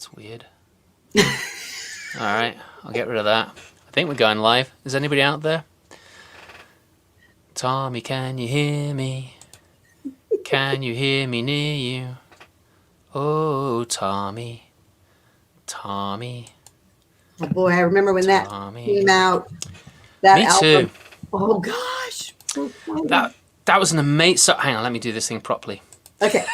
That's weird. All right, I'll get rid of that. I think we're going live. Is anybody out there? Tommy, can you hear me? Can you hear me near you? Oh, Tommy. Tommy. Oh boy, I remember when Tommy. that came out. That Me album. too. Oh gosh. That was an amazing... So, hang on, let me do this thing properly. Okay.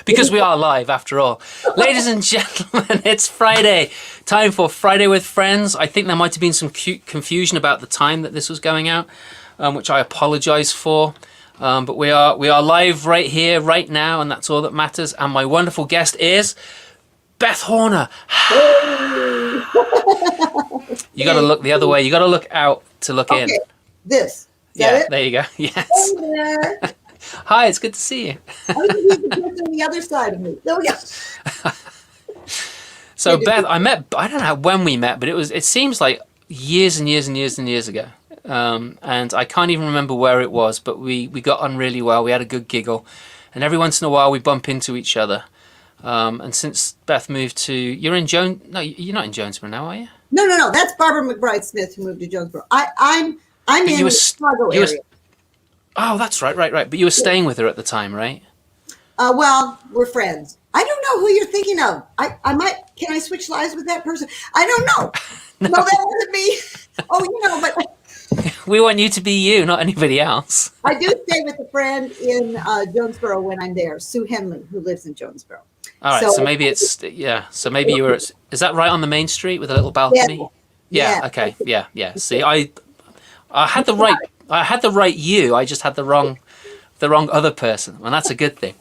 Because we are live after all. Ladies and gentlemen, it's Friday. Time for Friday with Friends. I think there might have been some confusion about the time that this was going out, which I apologize for. But we are live right here, right now, and that's all that matters. And my wonderful guest is Beth Horner. You got to look the other way. You got to look out to look in. This. Yeah, there you go. Yes. Hey there. Hi, it's good to see you. I was the person on the other side of me. There we go. So Beth, I don't know when we met, but it seems like years and years and years and years ago. And I can't even remember where it was, but we got on really well. We had a good giggle, and every once in a while we bump into each other. And since Beth moved to, you're not in Jonesboro now, are you? No. That's Barbara McBride Smith who moved to Jonesboro. I'm in the Chicago area. Oh, that's right. But you were staying with her at the time, right? Well, we're friends. I don't know who you're thinking of. I might. Can I switch lives with that person? I don't know. No, that wasn't me. Oh, but we want you to be you, not anybody else. I do stay with a friend in Jonesboro when I'm there, Sue Henley, who lives in Jonesboro. All right, so maybe So maybe you were. Is that right on the main street with a little balcony? Yeah. Okay. Yeah. See, I had the right. I had the right you. I just had the wrong other person, and that's a good thing.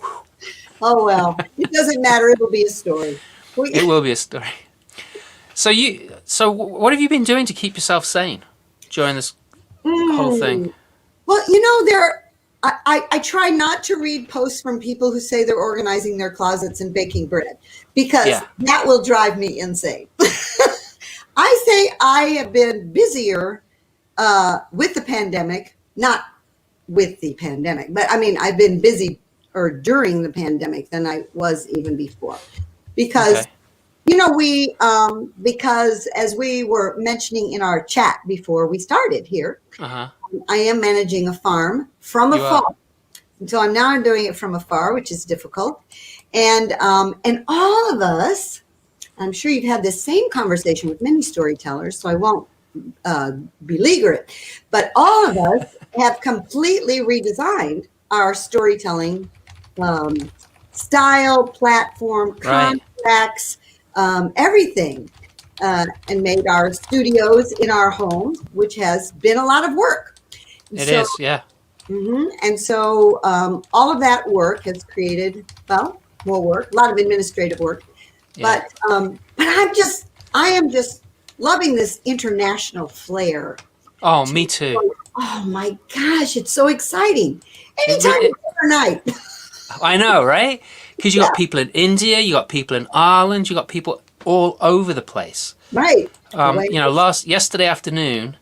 Oh well, it doesn't matter. It'll be a story. It will be a story. So what have you been doing to keep yourself sane during this whole thing? Well, I try not to read posts from people who say they're organizing their closets and baking bread, because that will drive me insane. I say I have been busier with the pandemic, not with the pandemic, but I mean, I've been busy during the pandemic than I was even before, because because as we were mentioning in our chat before we started here, I am managing a farm from afar. And so I'm doing it from afar, which is difficult. And all of us, I'm sure you've had this same conversation with many storytellers, so I won't beleaguer it, but all of us have completely redesigned our storytelling style, platform, contracts, everything, and made our studios in our home, which has been a lot of work. It is, yeah. And so all of that work has created, more work, a lot of administrative work. Yeah. But I am just loving this international flair. Oh, me too. Oh my gosh, it's so exciting. Anytime, night. I know, right? Because you got people in India, you got people in Ireland, you got people all over the place. Right. Yesterday afternoon,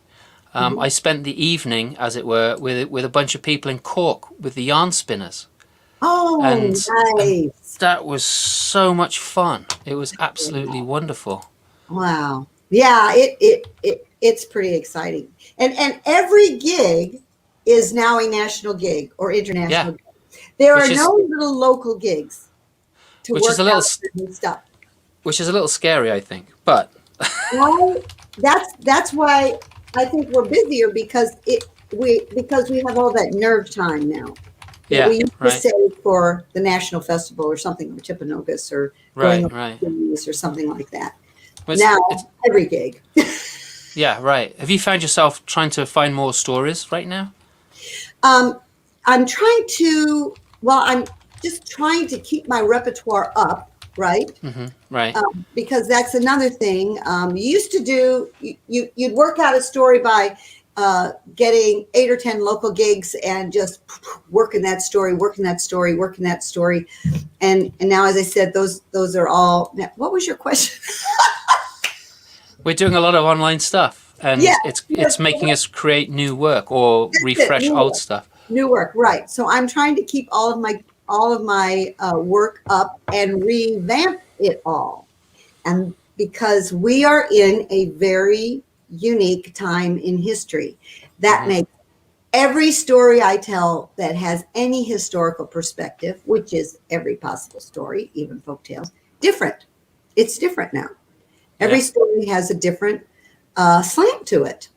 I spent the evening, as it were, with a bunch of people in Cork with the yarn spinners. Oh, nice. And that was so much fun. It was absolutely wonderful. Wow. Yeah, it's pretty exciting. And every gig is now a national gig or international gig. There are no little local gigs to work out stuff. Which is a little scary, I think. But well, that's why I think we're busier, because we have all that nerve time now. Yeah, we used to say for the national festival or something, or Chipanogus or or something like that. Now every gig. Yeah, right. Have you found yourself trying to find more stories right now? I'm just trying to keep my repertoire up, right? Right. Because that's another thing. You used to do, you'd work out a story by getting 8 or 10 local gigs and just working that story. And now, as I said, those are all, what was your question? We're doing a lot of online stuff, and it's making us create new work or refresh old stuff. New work, right. So I'm trying to keep all of all of my work up and revamp it all. And because we are in a very unique time in history, that makes every story I tell that has any historical perspective, which is every possible story, even folk tales, different. It's different now. Every story has a different slant to it.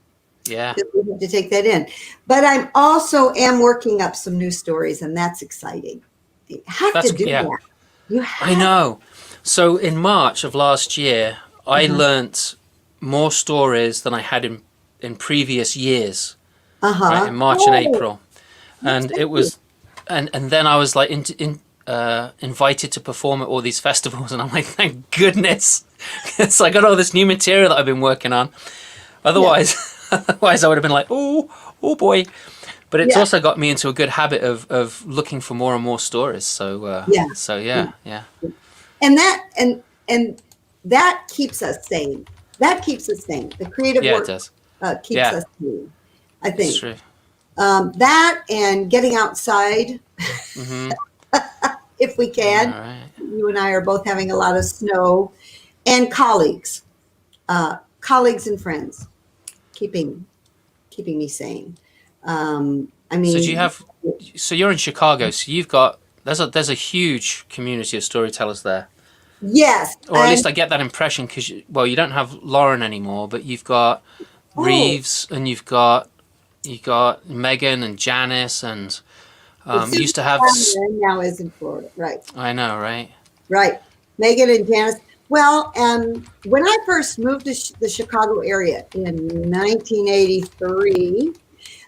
Yeah. We have to take that in. But I'm also am working up some new stories, and that's exciting. You have to do that. You have. I know. So in March of last year, I learnt more stories than I had in previous years. Right, in March and April, and it was, and then I was like invited to perform at all these festivals, and I'm like, thank goodness, because I got all this new material that I've been working on. Otherwise, otherwise I would have been like, oh boy. But it's also got me into a good habit of looking for more and more stories. So yeah. And that keeps us sane. That keeps us sane. The creative work it does. Keeps us sane. I think it's true. That and getting outside, if we can. Right. You and I are both having a lot of snow, and colleagues and friends, keeping me sane. I mean, so do you have? So you're in Chicago. So you've got there's a huge community of storytellers there. Yes, or at least I get that impression because you don't have Lauren anymore, but you've got Reeves and you've got Megan and Janice and used to have now is in Florida, right? I know, right? Right, Megan and Janice. Well, when I first moved to the Chicago area in 1983,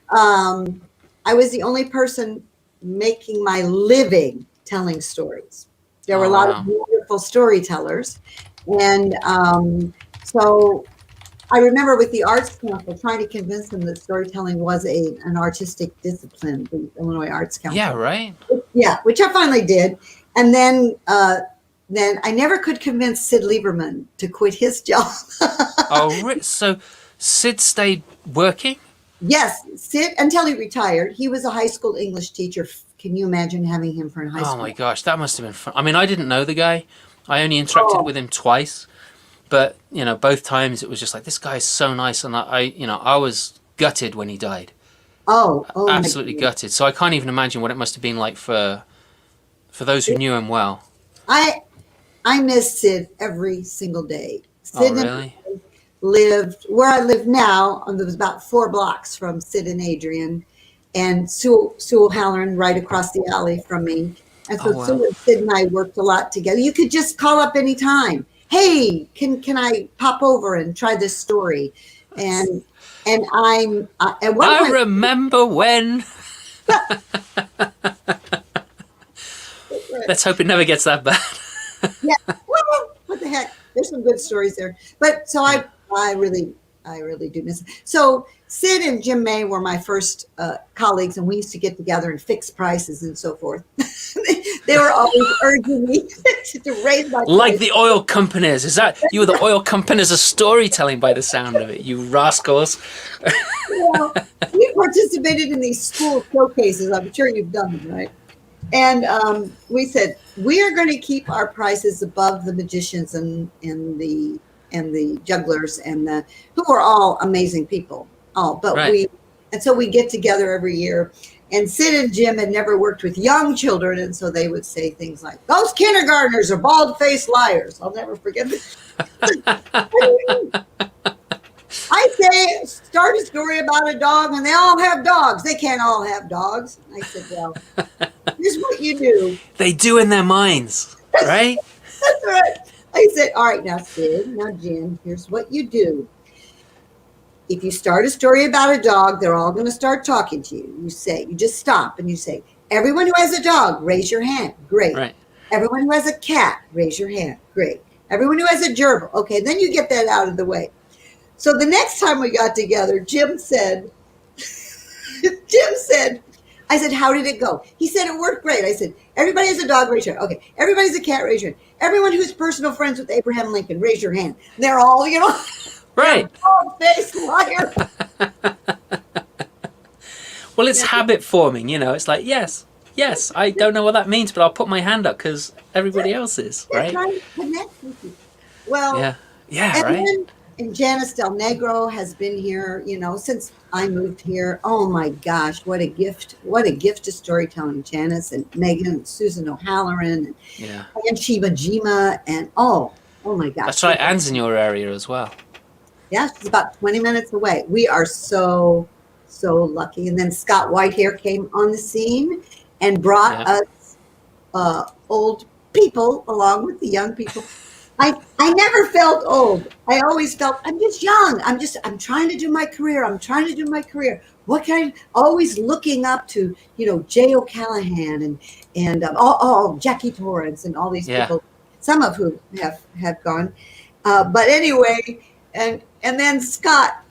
I was the only person making my living telling stories. There were a lot of wonderful storytellers, and so I remember with the Arts Council trying to convince them that storytelling was an artistic discipline, the Illinois Arts Council. Yeah, right. Yeah, which I finally did. And then I never could convince Sid Lieberman to quit his job. So Sid stayed working? Yes, Sid, until he retired. He was a high school English teacher. Can you imagine having him for high school? Oh my gosh, that must have been fun. I mean, I didn't know the guy. I only interacted with him twice. But, both times it was just like, this guy is so nice. And I was gutted when he died. Oh absolutely gutted. So I can't even imagine what it must have been like for those who knew him well. I miss Sid every single day. Sid really? Lived where I live now. There was about 4 blocks from Sid and Adrian, and Sewell Halloran right across the alley from me. And so Sid and I worked a lot together. You could just call up anytime. Hey, can I pop over and try this story? And I'm at one point, remember when. Let's hope it never gets that bad. Yeah. Well, what the heck? There's some good stories there. But so I really do miss it. So Sid and Jim May were my first colleagues, and we used to get together and fix prices and so forth. They were always urging me to raise my price. Like the oil companies. Is that you were the oil companies of storytelling by the sound of it, you rascals? Well, we participated in these school showcases. I'm sure you've done them, right? And we said, we are going to keep our prices above the magicians and the jugglers who are all amazing people. So we get together every year. And Sid and Jim had never worked with young children, and so they would say things like, those kindergartners are bald-faced liars. I'll never forget this. I say, start a story about a dog, and they all have dogs. They can't all have dogs. I said, well, here's what you do. They do in their minds, right? That's right. I said, all right, now, Sid, now, Jim, here's what you do. If you start a story about a dog, they're all going to start talking to you. You just stop and you say, everyone who has a dog, raise your hand. Great. Right. Everyone who has a cat, raise your hand. Great. Everyone who has a gerbil. Okay, then you get that out of the way. So the next time we got together, Jim said, I said, how did it go? He said, it worked great. I said, everybody has a dog, raise your hand. Okay, everybody's a cat, raise your hand. Everyone who's personal friends with Abraham Lincoln, raise your hand. They're all, right. Bald-faced liar. Well, it's habit forming, it's like, yes. Yes, I don't know what that means, but I'll put my hand up because everybody else is, They're right? trying to connect with you. Well, Yeah. Yeah, and right? then and Janice Del Negro has been here, since I moved here. Oh my gosh, what a gift! What a gift to storytelling, Janice and Megan and Susan O'Halloran Yeah. and Sheba Jima and oh my gosh. That's right. Anne's in your area as well. Yeah, she's about 20 minutes away. We are so, so lucky. And then Scott Whitehair came on the scene and brought Yeah. us old people along with the young people. I never felt old. I always felt I'm just young. I'm trying to do my career. I'm trying to do my career. What can I always looking up to, Jay O'Callahan and Jackie Torrance and all these Yeah. people, some of whom have gone. But anyway, and then Scott,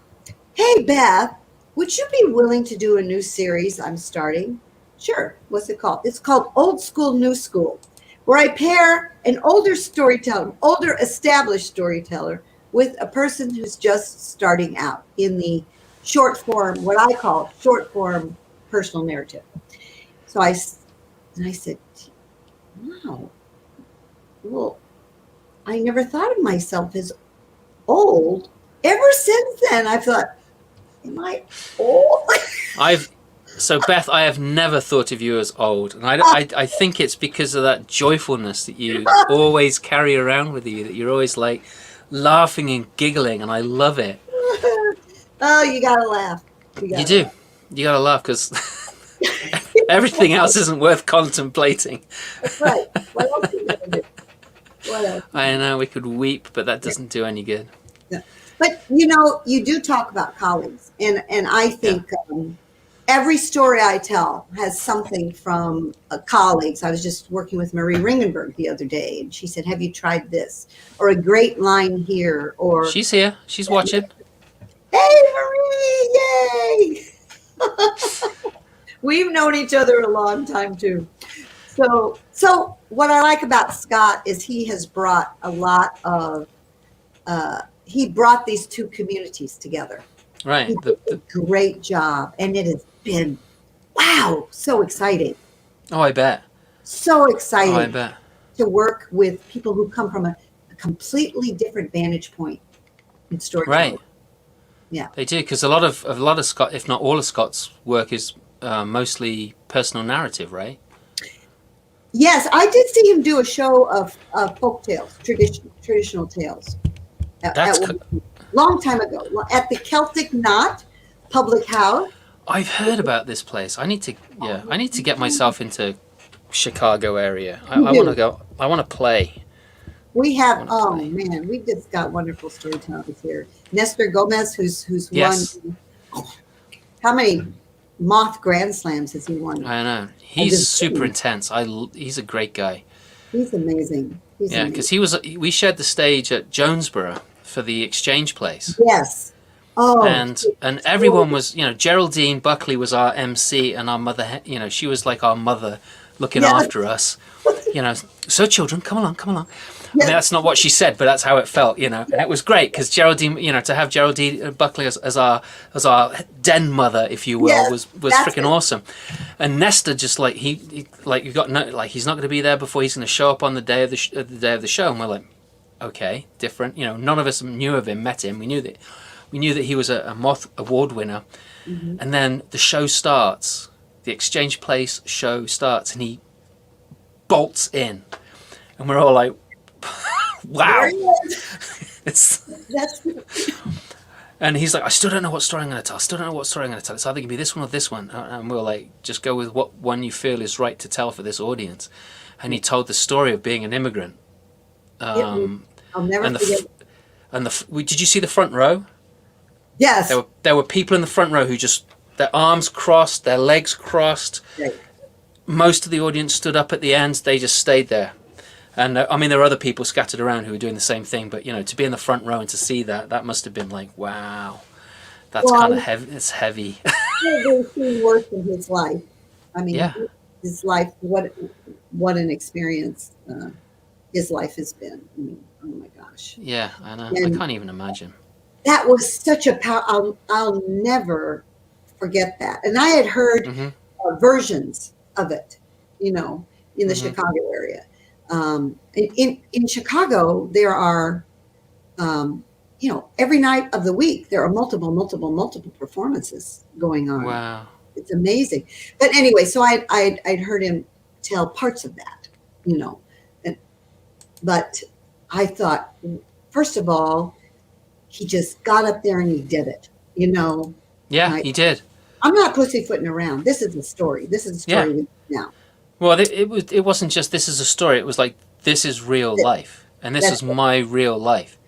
hey Beth, would you be willing to do a new series I'm starting? Sure. What's it called? It's called Old School, New School, where I pair an older storyteller, older established storyteller, with a person who's just starting out in the short form, what I call short form personal narrative. So I said, wow, well, I never thought of myself as old. Ever since then, I thought, am I old? So Beth, I have never thought of you as old, and I think it's because of that joyfulness that you always carry around with you, that you're always like laughing and giggling, and I love it. Oh, you gotta laugh. You do. You gotta laugh because everything else isn't worth contemplating. That's right. What else are you gonna do? What else? I know we could weep, but that doesn't do any good. Yeah. But you do talk about colleagues, and I think every story I tell has something from colleagues. I was just working with Marie Ringenberg the other day, and she said, "Have you tried this?" Or a great line here, or She's here. She's watching. "Hey, Marie! Yay!" We've known each other a long time too. So what I like about Scott is he has brought a lot of. He brought these two communities together. Right. He did a great job, and it has been, wow, so exciting. Oh, I bet. So exciting Oh, I bet. to work with people who come from a completely different vantage point in storytelling. Right. Yeah. They do, because a lot of Scott, if not all of Scott's work, is mostly personal narrative, right? Yes, I did see him do a show of folk tales, traditional tales. Long time ago at the Celtic Knot Public House. I've heard about this place. I need to get myself into Chicago area. I want to go. I want to play. We have man, we've just got wonderful storytellers here. Nestor Gomez, who's Yes. won. How many Moth Grand Slams has he won? I know. He's super intense. He's a great guy. He's amazing. Yeah, because we shared the stage at Jonesboro for the Exchange Place. Yes. Oh. And everyone was, Geraldine Buckley was our MC, and our mother, she was like our mother looking after us. So children, come along. I mean, that's not what she said, but that's how it felt, And it was great because Geraldine, to have Geraldine Buckley as our den mother, if you will, was freaking awesome. And Nestor just like he's not going to be there before he's going to show up on the day of the show, and we're like, okay, different. None of us knew of him, met him. We knew that he was a Moth Award winner, and then the show starts. The Exchange Place show starts, and he bolts in, and we're all like, wow. And he's like, I still don't know what story I'm going to tell. It's either going to be this one or this one. And we were like, just go with what one you feel is right to tell for this audience. And he told the story of being an immigrant. I'll never forget. Did you see the front row? Yes. There were people in the front row who just, their arms crossed, their legs crossed. Right. Most of the audience stood up at the end. They just stayed there. And there were other people scattered around who were doing the same thing. But, to be in the front row and to see that must have been like, wow. That's kind of heavy. It's heavy. He's seen worse in his life. I mean, his life, what an experience his life has been. I mean, oh my gosh. Yeah, I know. And I can't even imagine. That was such a power. I'll never forget that. And I had heard versions of it. in the Chicago area. In Chicago, there are, every night of the week, there are multiple performances going on. Wow. It's amazing. But anyway, so I'd heard him tell parts of that, but I thought, first of all, he just got up there and he did it, Yeah, he did. I'm not pussyfooting around. This is a story. This is a story now. Well, it wasn't just this is a story. It was like, this is real life, and this is my real life.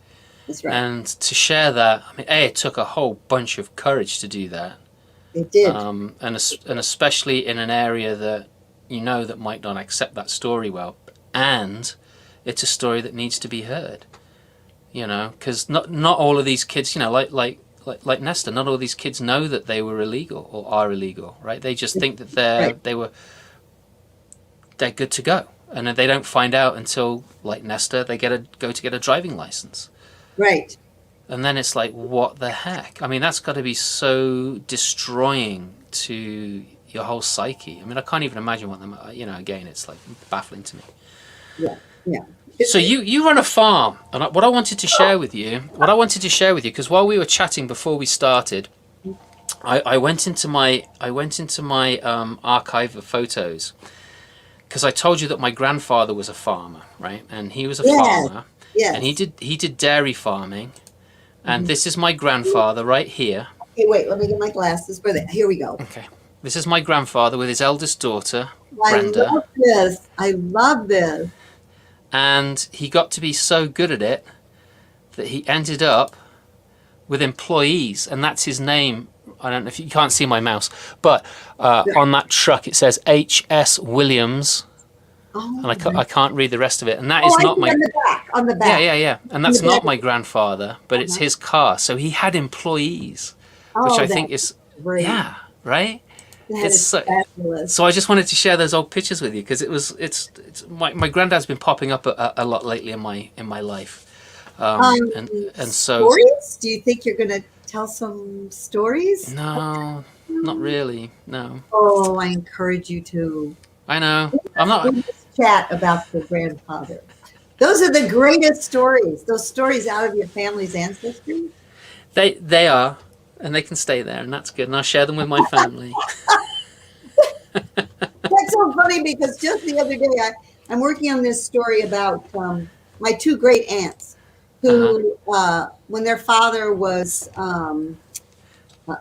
That's right. And to share that, I mean, it took a whole bunch of courage to do that. It did. And especially in an area that that might not accept that story well, and it's a story that needs to be heard. Because not all of these kids, like Nesta, not all these kids know that they were illegal or are illegal, right? They just think that they're good to go, and they don't find out until, like Nesta, they go to get a driving license. Right. And then it's like, what the heck? I mean, that's got to be so destroying to your whole psyche. I mean, I can't even imagine what them. Again, it's like baffling to me. Yeah. Yeah. So you run a farm, and what I wanted to share with you, because while we were chatting before we started, I went into my archive of photos, because I told you that my grandfather was a farmer, right? And he was a farmer, and he did dairy farming, and this is my grandfather right here. Hey, wait, let me get my glasses. Here we go. Okay, this is my grandfather with his eldest daughter, Brenda. I love this. And he got to be so good at it that he ended up with employees, and that's his name. I don't know if you can't see my mouse, but on that truck it says H.S. Williams, and I can't read the rest of it. And that is not my on the back. Yeah. And that's not my grandfather, but it's his car. So he had employees, which I think is great. Right. It's so I just wanted to share those old pictures with you, because it's my granddad's been popping up a lot lately in my life, and so stories. Do you think you're going to tell some stories? No, not really. No. Oh, I encourage you to. I know. I'm not. Chat about your grandfather. Those are the greatest stories. Those stories out of your family's ancestry. They are. And they can stay there, and that's good. And I'll share them with my family. That's so funny, because just the other day, I'm working on this story about my two great aunts who, when their father was,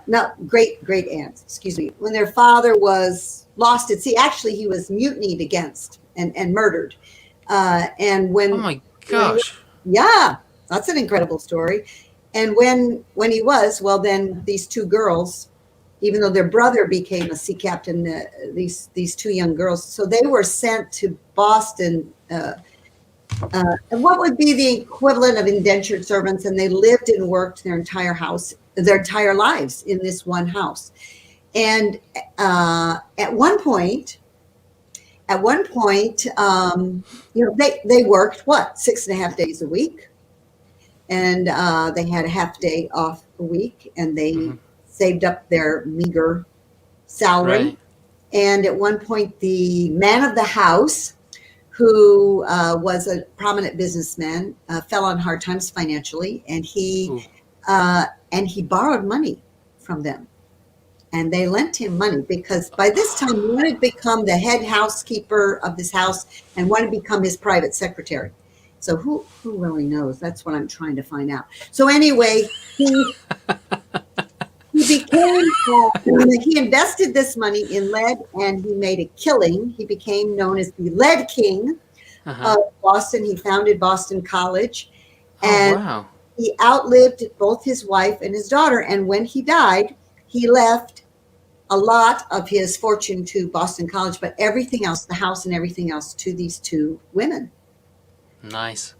not great aunts, excuse me, when their father was lost at sea, actually he was mutinied against and murdered. And when, oh my gosh. That's an incredible story. And when he was, well, then these two girls, even though their brother became a sea captain, these two young girls, so they were sent to Boston, and what would be the equivalent of indentured servants, and they lived and worked their entire lives in this one house. And at one point, they worked 6.5 days a week. And they had a half day off a week, and they saved up their meager salary. Right. And at one point, the man of the house, who was a prominent businessman, fell on hard times financially, and he borrowed money from them. And they lent him money, because by this time, one had become the head housekeeper of this house and one had become his private secretary. So who really knows? That's what I'm trying to find out. So anyway, he became, he invested this money in lead, and he made a killing. He became known as the Lead King of Boston. He founded Boston College, and he outlived both his wife and his daughter. And when he died, he left a lot of his fortune to Boston College, but everything else, the house and everything else, to these two women. Nice.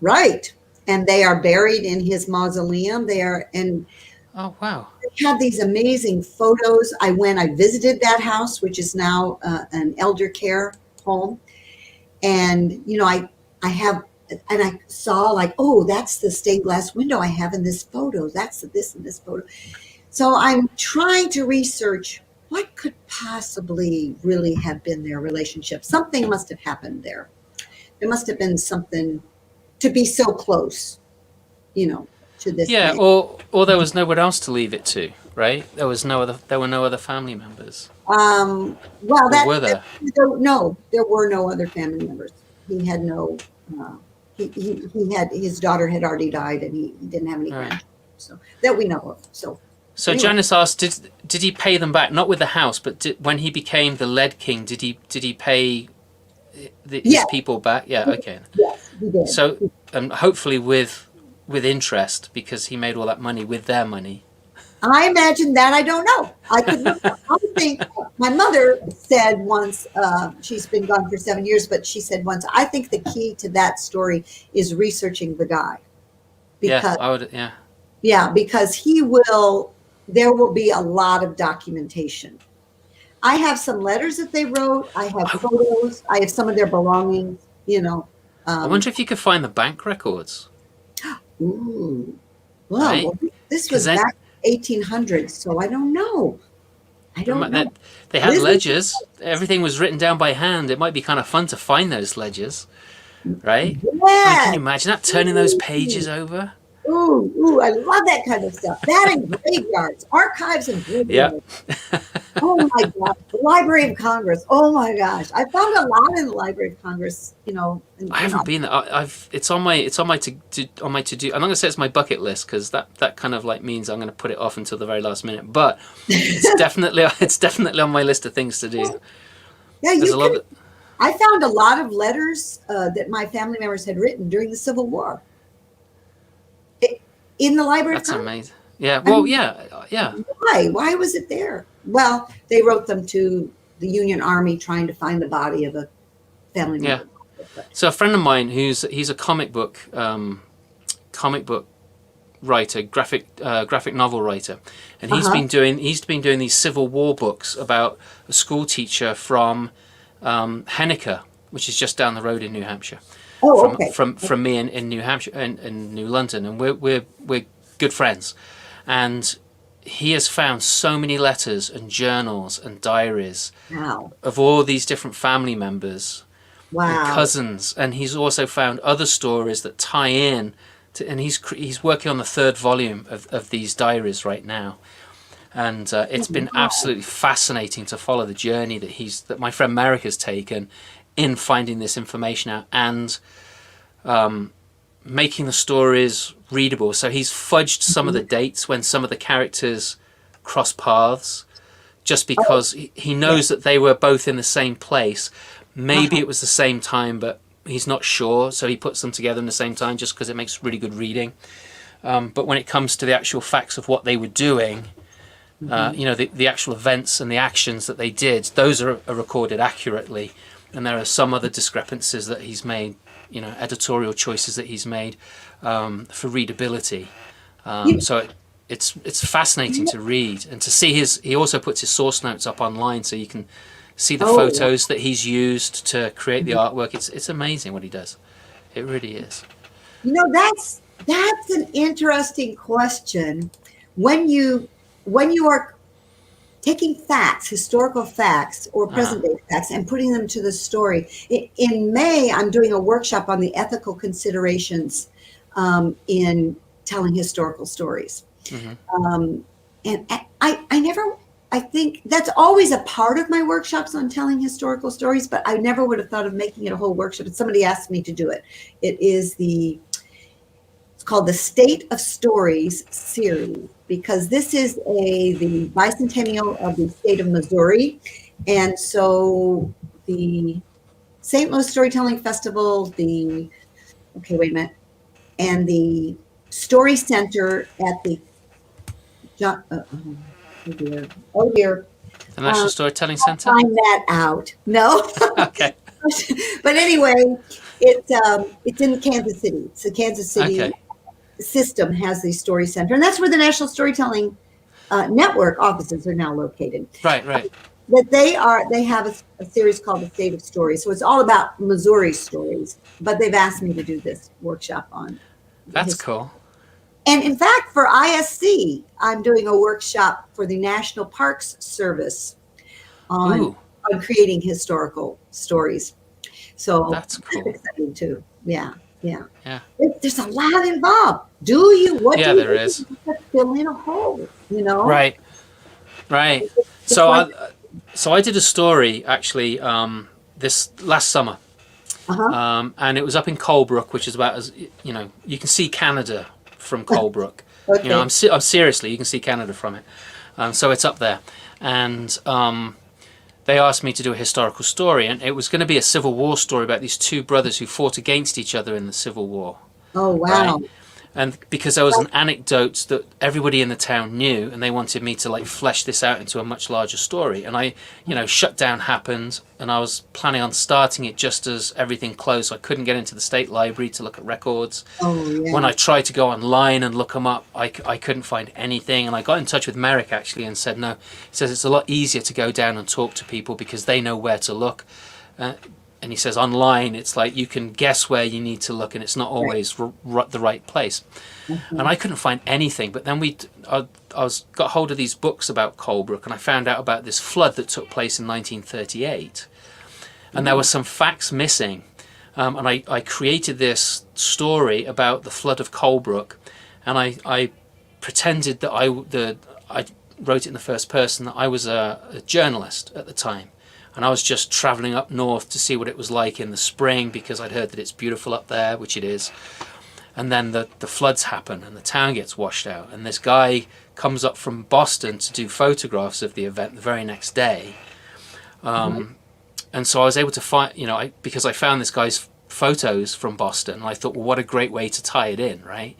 Right. And they are buried in his mausoleum. Oh, wow. They have these amazing photos. I visited that house, which is now an elder care home. And, I saw that's the stained glass window I have in this photo. That's this and this photo. So I'm trying to research what could possibly really have been their relationship. Something must have happened there. There must have been something to be so close, to this Yeah, man. or there was no one else to leave it to, right? There were no other family members. Well, Or were there? no, there were no other family members. He had no, uh, he had, his daughter had already died, and he didn't have any Right. grandchildren, so that we know of. So So anyway, Janice asked, did he pay them back? Not with the house, but when he became the Lead King, did he pay his yes, people back? Yeah, okay. yes, he did. So hopefully with interest, because he made all that money with their money. I imagine that. I don't know. I could look. I think my mother said once, she's been gone for 7 years, but she said once, I think the key to that story is researching the guy. Yeah, Because, I would. Yeah. yeah, because there will be a lot of documentation. I have some letters that they wrote. I have photos. I have some of their belongings, I wonder if you could find the bank records. Ooh. Right? Well, this 'Cause was back 1800s, so I don't know. I don't know. They had This is- ledgers. Everything was written down by hand. It might be kind of fun to find those ledgers, right? I mean, Yeah. can you imagine that, turning those pages over? Ooh, I love that kind of stuff. That and graveyards, archives and graveyards. Yeah. Oh my gosh, the Library of Congress. Oh my gosh, I found a lot in the Library of Congress. I haven't been there. It's on my to do. I'm not gonna say it's my bucket list, because that kind of like means I'm gonna put it off until the very last minute. But it's definitely on my list of things to do. Yeah, There's a lot of, I found a lot of letters that my family members had written during the Civil War in the Library of that's Congress. amazing. Yeah. Well, yeah. Why? Why was it there? Well, they wrote them to the Union Army trying to find the body of a family member. Yeah. So a friend of mine he's a comic book writer, graphic novel writer, and he's been doing these Civil War books about a school teacher from Henniker, which is just down the road in New Hampshire. Oh, okay. From me in New Hampshire, in New London, and we're good friends, and he has found so many letters and journals and diaries Wow. of all these different family members and cousins, and he's also found other stories that tie in to, and he's working on the third volume of these diaries right now, and it's been absolutely fascinating to follow the journey that my friend Merrick has taken in finding this information out and making the stories readable. So he's fudged some of the dates when some of the characters cross paths, just because he knows that they were both in the same place. Maybe it was the same time, but he's not sure, so he puts them together in the same time just because it makes really good reading. But when it comes to the actual facts of what they were doing, the actual events and the actions that they did, those are recorded accurately. And there are some other discrepancies that he's made, editorial choices that he's made for readability. So it's fascinating to read and to see he also puts his source notes up online, so you can see the photos that he's used to create the artwork. It's amazing what he does. It really is. That's an interesting question. When you are taking facts, historical facts or present day facts, and putting them to the story. In May, I'm doing a workshop on the ethical considerations in telling historical stories. And I think that's always a part of my workshops on telling historical stories, but I never would have thought of making it a whole workshop. But somebody asked me to do it. It's called the State of Stories series, because this is the bicentennial of the state of Missouri. And so the St. Louis Storytelling Festival, and the Story Center at the oh dear. The National Storytelling Center? Find that out. No. Okay. But anyway, it's in Kansas City. So Kansas City system has the Story Center, and that's where the National Storytelling Network offices are now located. Right. But they have a series called the State of Stories. So it's all about Missouri stories, but they've asked me to do this workshop on. That's cool. And in fact, for ISC, I'm doing a workshop for the National Parks Service on Ooh, creating historical stories. So that's cool. exciting too. Yeah, yeah. Yeah. There's a lot involved. What do Yeah, you there do is. to fill in a hole? You know, Right. Right. it's So like, I did a story actually this last summer. uh-huh. And it was up in Colebrook, which is about as you can see Canada from Colebrook. Okay. I'm seriously, you can see Canada from it. So it's up there, and they asked me to do a historical story, and it was going to be a Civil War story about these two brothers who fought against each other in the Civil War, Oh, right? wow. And because there was an anecdote that everybody in the town knew, and they wanted me to like flesh this out into a much larger story, and I, shutdown happened, and I was planning on starting it just as everything closed. So I couldn't get into the state library to look at records. Oh, yeah. When I tried to go online and look them up, I couldn't find anything, and I got in touch with Merrick actually and said no. He says it's a lot easier to go down and talk to people because they know where to look. And he says online it's like you can guess where you need to look, and it's not always the right place. And I couldn't find anything. But then I got hold of these books about Colebrook, and I found out about this flood that took place in 1938, and there were some facts missing. And I created this story about the flood of Colebrook, and I pretended that I wrote it in the first person, that I was a journalist at the time. And I was just travelling up north to see what it was like in the spring, because I'd heard that it's beautiful up there, which it is. And then the floods happen and the town gets washed out. And this guy comes up from Boston to do photographs of the event the very next day. And so I was able to find, because I found this guy's photos from Boston, and I thought, well, what a great way to tie it in, right?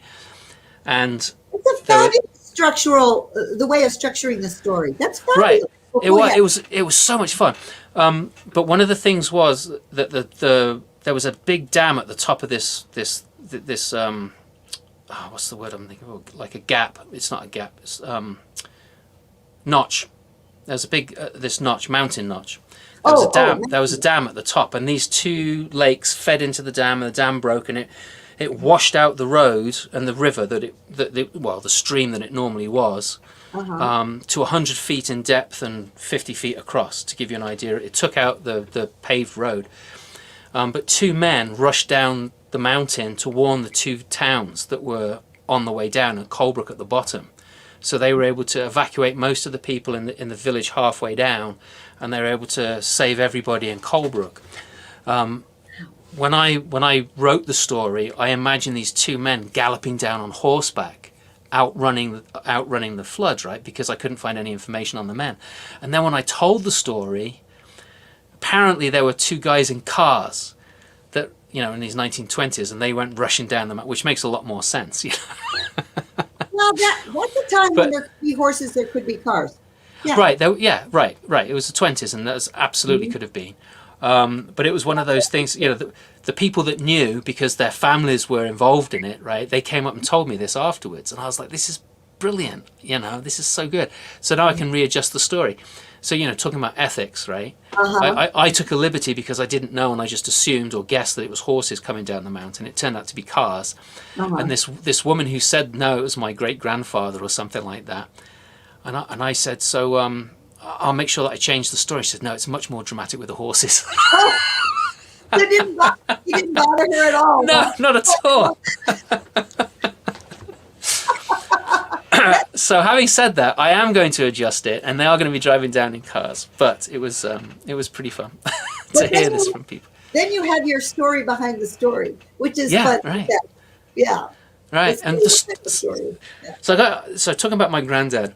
And It's a fabulous the way of structuring the story. That's fabulous. right. Well, It was so much fun. But one of the things was that there was a big dam at the top of this what's the word I'm thinking of? Like a gap. It's not a gap. It's notch. There's a big this notch, mountain notch. There was a dam at the top, and these two lakes fed into the dam, and the dam broke, and it washed out the road and the river the stream that it normally was. To 100 feet in depth and 50 feet across, to give you an idea. It took out the paved road. But two men rushed down the mountain to warn the two towns that were on the way down, and Colebrook at the bottom. So they were able to evacuate most of the people in the village halfway down, and they were able to save everybody in Colebrook. When I wrote the story, I imagined these two men galloping down on horseback, outrunning the floods, right? Because I couldn't find any information on the men. And then when I told the story, apparently there were two guys in cars that, in these 1920s, and they went rushing down the mountain, which makes a lot more sense. Well, that's a time when there could be horses, there could be cars. Yeah. Right. Right. It was the 20s, and that absolutely could have been. But it was one of those things, the people that knew, because their families were involved in it, right? They came up and told me this afterwards, and I was like, this is brilliant, this is so good. So now I can readjust the story. So, talking about ethics, right? I took a liberty because I didn't know, and I just assumed or guessed that it was horses coming down the mountain. It turned out to be cars. And this woman who said, no, it was my great-grandfather or something like that. And I said, so I'll make sure that I change the story. She said, no, it's much more dramatic with the horses. You didn't bother her at all. No, not at all. So having said that, I am going to adjust it, and they are going to be driving down in cars. But it was pretty fun to hear this from people. Then you have your story behind the story, which is fun. Right. Yeah. Right. And story. Yeah. So talking about my granddad,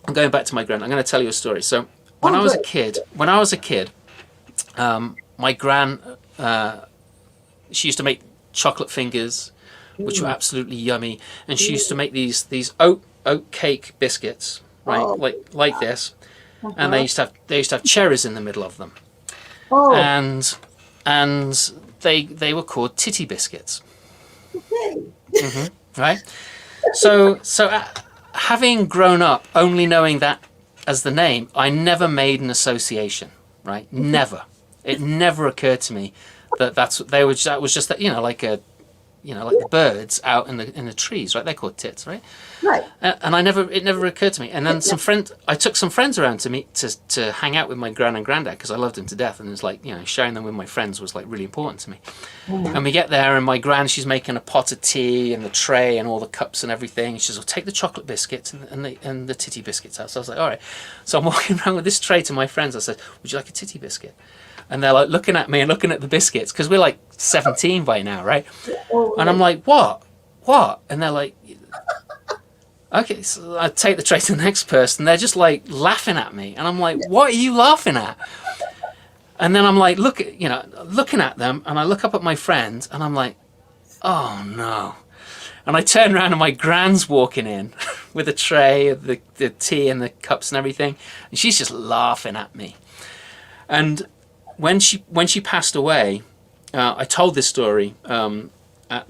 I'm going back to my gran. I'm going to tell you a story. So when I was a kid, my gran, she used to make chocolate fingers, which were absolutely yummy, and she used to make these oat cake biscuits, right, like this, and they used to have cherries in the middle of them, and they were called titty biscuits. Okay. Right. So having grown up only knowing that as the name, I never made an association. Right. Never. It never occurred to me that that was just like like the birds out in the trees, right? They're called tits, right? Right. And it never occurred to me. And then I took some friends around to meet to hang out with my gran and granddad because I loved them to death, and it was like, sharing them with my friends was like really important to me. Mm-hmm. And we get there, and my gran, she's making a pot of tea and the tray and all the cups and everything. She says, "Well, take the chocolate biscuits and the titty biscuits out." So I was like, "All right." So I'm walking around with this tray to my friends. I said, "Would you like a titty biscuit?" And they're like looking at me and looking at the biscuits because we're like 17 by now, right? And I'm like, "What? And they're like, okay. So I take the tray to the next person. They're just like laughing at me, and I'm like, "What are you laughing at?" And then I'm like, looking at them, and I look up at my friend, and I'm like, "Oh no!" And I turn around, and my gran's walking in with a tray of the tea and the cups and everything, and she's just laughing at me. And when she passed away, I told this story at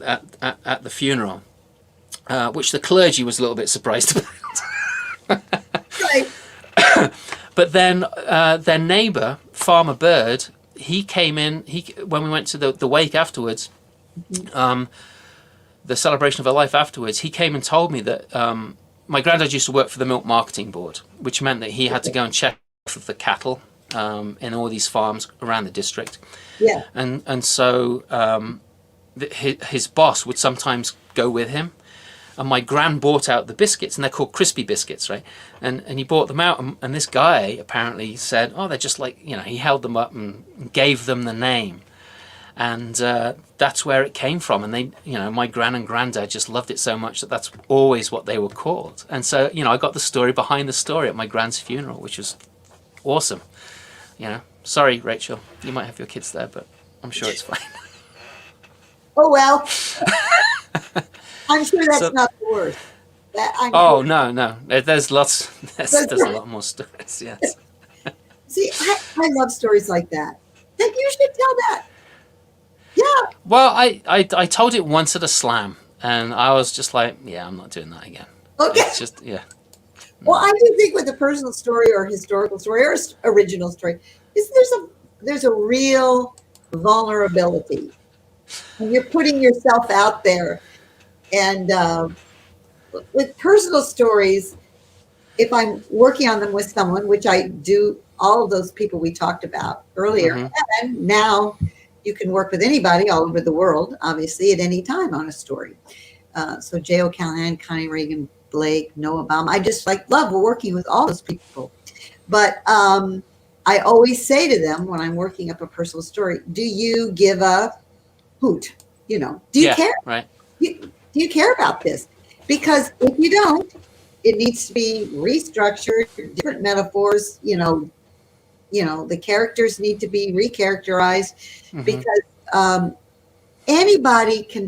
the funeral, which the clergy was a little bit surprised about. Right. But then their neighbour, Farmer Bird, he came in. When we went to the wake afterwards, the celebration of her life afterwards, he came and told me that my granddad used to work for the milk marketing board, which meant that he had to go and check for the cattle in all these farms around the district. Yeah. And so his boss would sometimes go with him. And my gran bought out the biscuits, and they're called crispy biscuits, right? And he bought them out, and this guy apparently said, "Oh, they're just like," he held them up and gave them the name. And that's where it came from. And they, my gran and granddad just loved it so much that that's always what they were called. And so, I got the story behind the story at my gran's funeral, which was awesome. Sorry, Rachel, you might have your kids there, but I'm sure it's fine. Oh, well. I'm sure that's not the worst. No. There's lots. There's a lot more stories. Yes. See, I love stories like that. Think you should tell that. Yeah. Well, I told it once at a slam, and I was just like, yeah, I'm not doing that again. Okay. It's just, yeah. No. Well, I do think with a personal story or historical story or original story, there's a real vulnerability. And you're putting yourself out there. And with personal stories, if I'm working on them with someone, which I do, all of those people we talked about earlier, Mm-hmm. and now you can work with anybody all over the world, obviously, at any time on a story. So J. O'Callahan, Connie Reagan, Blake, Noah Baum. I just love working with all those people. But I always say to them when I'm working up a personal story, do you give a hoot? Do you care? Right. Do you care about this? Because if you don't, it needs to be restructured, different metaphors, the characters need to be recharacterized because anybody can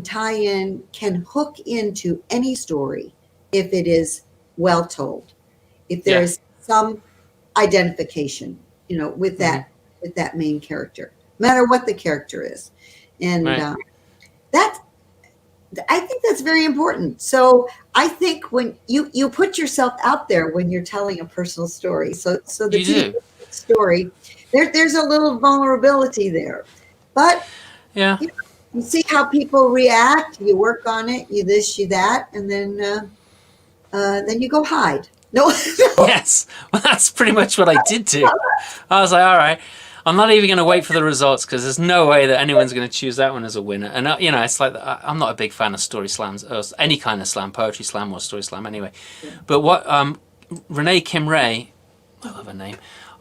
can hook into any story if it is well told. If there is some identification, with that main character, no matter what the character is. And I think that's very important. So I think when you put yourself out there when you're telling a personal story, so the story, there's a little vulnerability there, but you see how people react. You work on it. You this, you that, and then you go hide. No. Yes, well, that's pretty much what I did do. I was like, all right. I'm not even going to wait for the results because there's no way that anyone's going to choose that one as a winner. And, it's like I'm not a big fan of story slams, or any kind of slam, poetry slam or story slam anyway. Yeah. But what Renee Kim Ray, I love her name,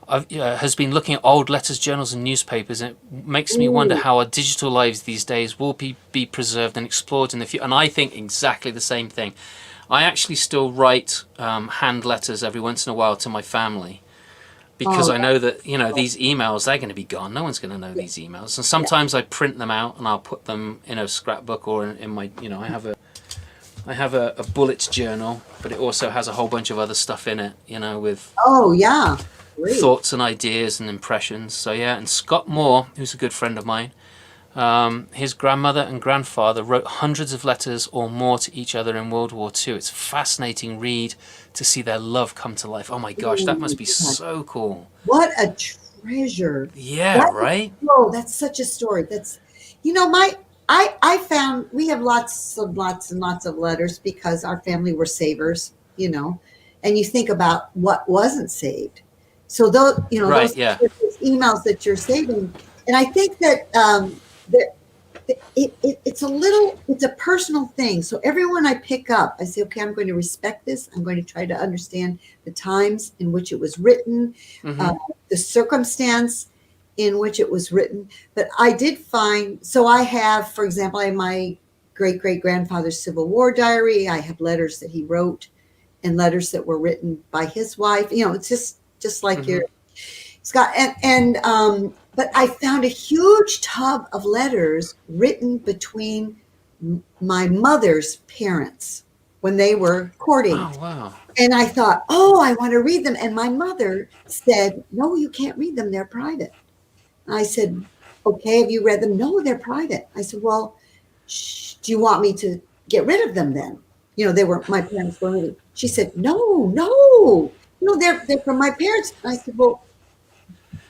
has been looking at old letters, journals and newspapers, and it makes me wonder how our digital lives these days will be preserved and explored in the future. And I think exactly the same thing. I actually still write hand letters every once in a while to my family. Because I know that, these emails, they're going to be gone. No one's going to know these emails. And sometimes I print them out and I'll put them in a scrapbook or in my, I have a bullet journal, but it also has a whole bunch of other stuff in it, with Great. Thoughts and ideas and impressions. So, and Scott Moore, who's a good friend of mine, his grandmother and grandfather wrote hundreds of letters or more to each other in World War II. It's a fascinating read to see their love come to life. Oh my gosh, that must be so cool. What a treasure. Yeah, right? That's such a story. That's, I found we have lots and lots of letters because our family were savers, and you think about what wasn't saved. So those, Right. those Yeah. emails that you're saving, and I think that that it's a personal thing. So everyone I pick up, I say, okay, I'm going to respect this. I'm going to try to understand the times in which it was written, Mm-hmm. the circumstance in which it was written. But I did find, so I have, for example, I have my great great grandfather's Civil War diary. I have letters that he wrote and letters that were written by his wife. It's just like Mm-hmm. your Scott, but I found a huge tub of letters written between my mother's parents when they were courting. Oh wow. And I thought, oh, I want to read them. And my mother said, no, you can't read them. They're private. I said, okay, have you read them? No, they're private. I said, well, do you want me to get rid of them then? My parents were moving. She said, no, no, they're from my parents. I said, well,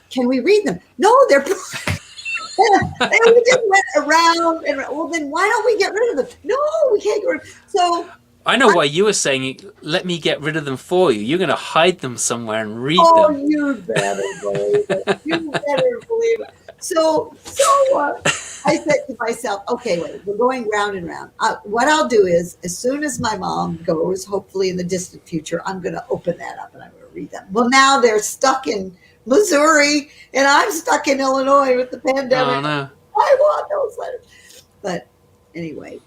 can we read them? No, they're. And we just went around and well, then why don't we get rid of them? No, we can't get rid of them. So I know why you were saying, let me get rid of them for you. You're going to hide them somewhere and read oh, them. you better believe it. You better believe it. So I said to myself, okay, wait, we're going round and round. What I'll do is, as soon as my mom goes, hopefully in the distant future, I'm going to open that up and I'm going to read them. Well, now they're stuck in Missouri and I'm stuck in Illinois with the pandemic. Oh no. I want those letters. But anyway,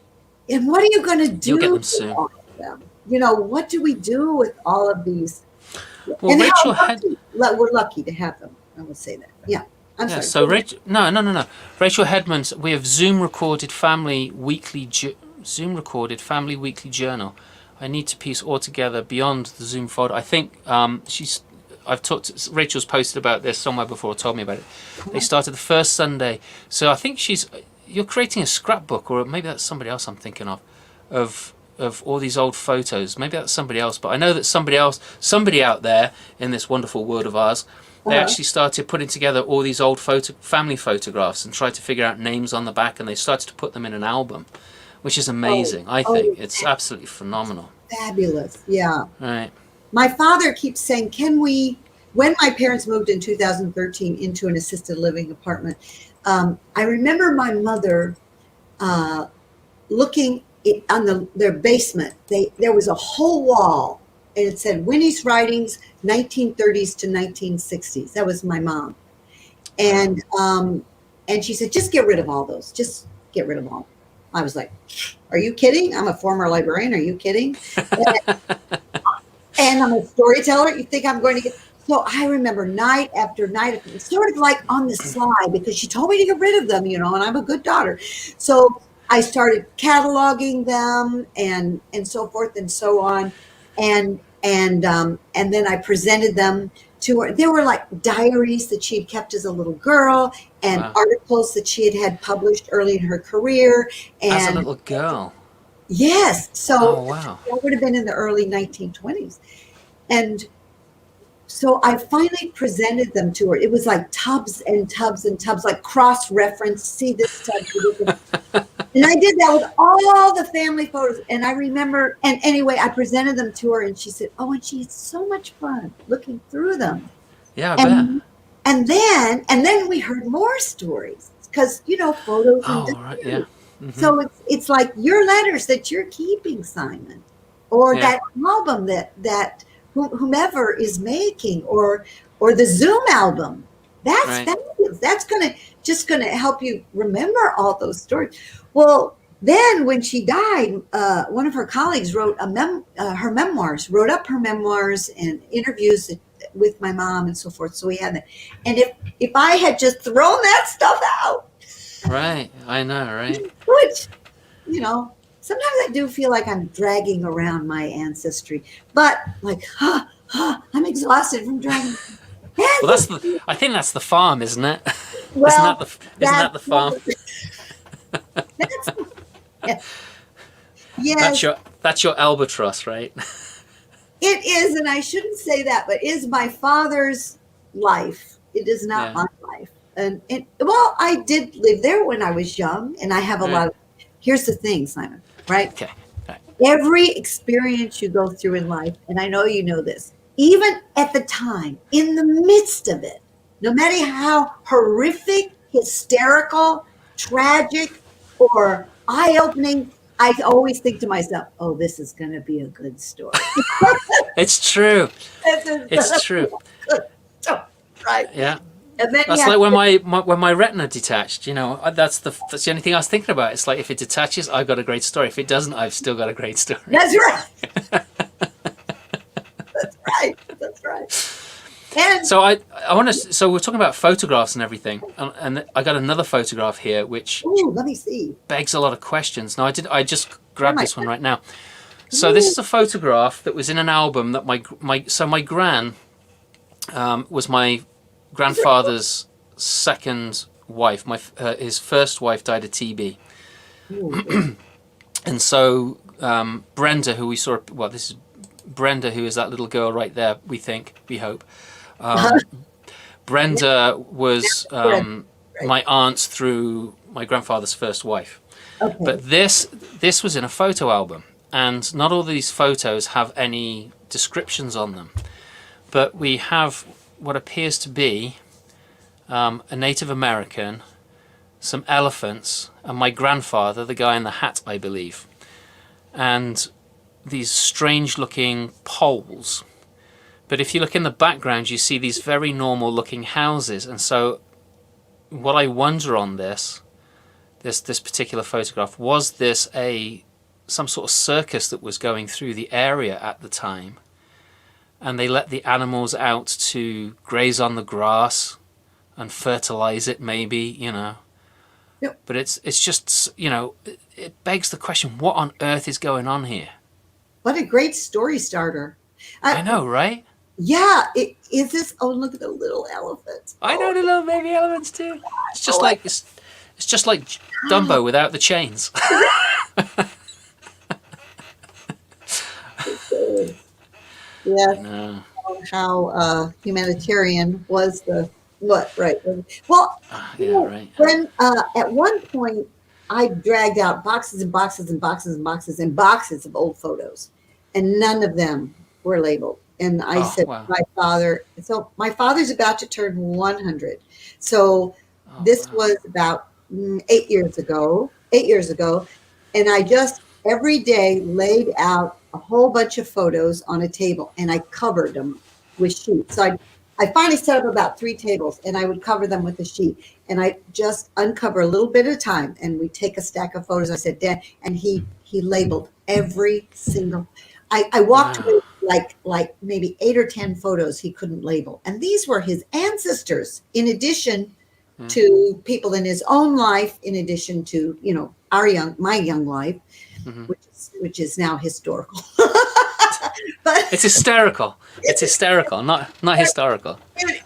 and what are you going to do You'll get them with soon. all of them? What do we do with all of these? Well, And Rachel we're lucky to have them. I will say that. Yeah. I'm Yeah, sorry. so no. Rachel Hedman's. We have Zoom recorded family weekly journal. I need to piece all together beyond the Zoom folder. I think Rachel's posted about this somewhere before, or told me about it. They started the first Sunday, so I think you're creating a scrapbook, or maybe that's somebody else I'm thinking of all these old photos. Maybe that's somebody else, but I know that somebody out there in this wonderful world of ours. They actually started putting together all these old family photographs and tried to figure out names on the back, and they started to put them in an album, which is amazing. I think it's absolutely phenomenal. Fabulous. Yeah. Right. My father keeps saying, when my parents moved in 2013 into an assisted living apartment, I remember my mother looking on their basement. There was a whole wall and it said Winnie's Writings, 1930s to 1960s. That was my mom. And she said, just get rid of all those. Just get rid of them all. I was like, are you kidding? I'm a former librarian. Are you kidding? And I'm a storyteller. You think I'm going to get... So I remember night after night, sort of like on the slide, because she told me to get rid of them, and I'm a good daughter. So I started cataloging them and so forth and so on. And then I presented them to her. There were like diaries that she had kept as a little girl and articles that she had published early in her career. And as a little girl. Yes. So wow. That would have been in the early 1920s. And so I finally presented them to her. It was like tubs and tubs and tubs, like cross-reference, see this tub. And I did that with all the family photos. And I remember, and anyway, I presented them to her and she said, oh, and she had so much fun looking through them. Yeah, I bet. And then we heard more stories because, photos. Right, yeah. Mm-hmm. So it's like your letters that you're keeping, Simon, or that album that whomever is making, or the Zoom album. That's gonna help you remember all those stories. Well, then when she died, one of her colleagues wrote wrote up her memoirs and interviews with my mom and so forth. So we had that. And if I had just thrown that stuff out. Right. I know, right? Which, sometimes I do feel like I'm dragging around my ancestry, but like, I'm exhausted from dragging. Well, I think that's the farm, isn't it? Well, isn't that the farm? Yes. That's your albatross, right? It is, and I shouldn't say that, but is my father's life. It is not my life. and well, I did live there when I was young, and I have a Right. lot of. Here's the thing, Simon. Right? Okay. Right. Every experience you go through in life, and I know you know this, even at the time, in the midst of it, no matter how horrific, hysterical, tragic, or eye-opening, I always think to myself, "Oh, this is going to be a good story." It's true. This is going It's to be true. a good story, right? Yeah. And then you That's have like when to, when my retina detached. That's the only thing I was thinking about. It's like if it detaches, I've got a great story. If it doesn't, I've still got a great story. that's right. That's right. That's right. And So I want to. So we're talking about photographs and everything, and I got another photograph here which ooh, let me see. begs a lot of questions. Now I just Oh grabbed my this one right now. So this is a photograph that was in an album that my gran was my grandfather's second wife. His first wife died of TB, Ooh, and so Brenda, who we saw, well, this is Brenda, who is that little girl right there. We hope. Brenda was right. my aunt through my grandfather's first wife. Okay. But this was in a photo album, and not all these photos have any descriptions on them. But we have what appears to be a Native American, some elephants, and my grandfather, the guy in the hat, I believe, and these strange-looking poles. But if you look in the background, you see these very normal-looking houses, and so what I wonder on this particular photograph, was this some sort of circus that was going through the area at the time, and they let the animals out to graze on the grass and fertilize it, maybe, Yep. But it's just, it begs the question, what on earth is going on here? What a great story starter. I know, right? Yeah, it is this. Oh, look at the little elephant. I know the little baby elephants too. It's just Oh, like it's just like Dumbo without the chains. yes, No. how humanitarian was the what? Right. Well, Yeah, right. when at one point I dragged out boxes and boxes and boxes and boxes and boxes of old photos, and none of them were labeled. And I Oh, said, wow. my father. So my father's about to turn 100. So Oh, this wow. was about 8 years ago. 8 years ago, and I just every day laid out a whole bunch of photos on a table, and I covered them with sheets. So I finally set up about 3 tables, and I would cover them with a sheet, and I just uncover a little bit at a time, and we take a stack of photos. I said, Dad, and he labeled every single. I walked Wow. away like maybe 8 or 10 photos he couldn't label, and these were his ancestors, in addition to people in his own life, in addition to my young life, Mm-hmm. which is now historical. But It's hysterical. It's hysterical, not historical.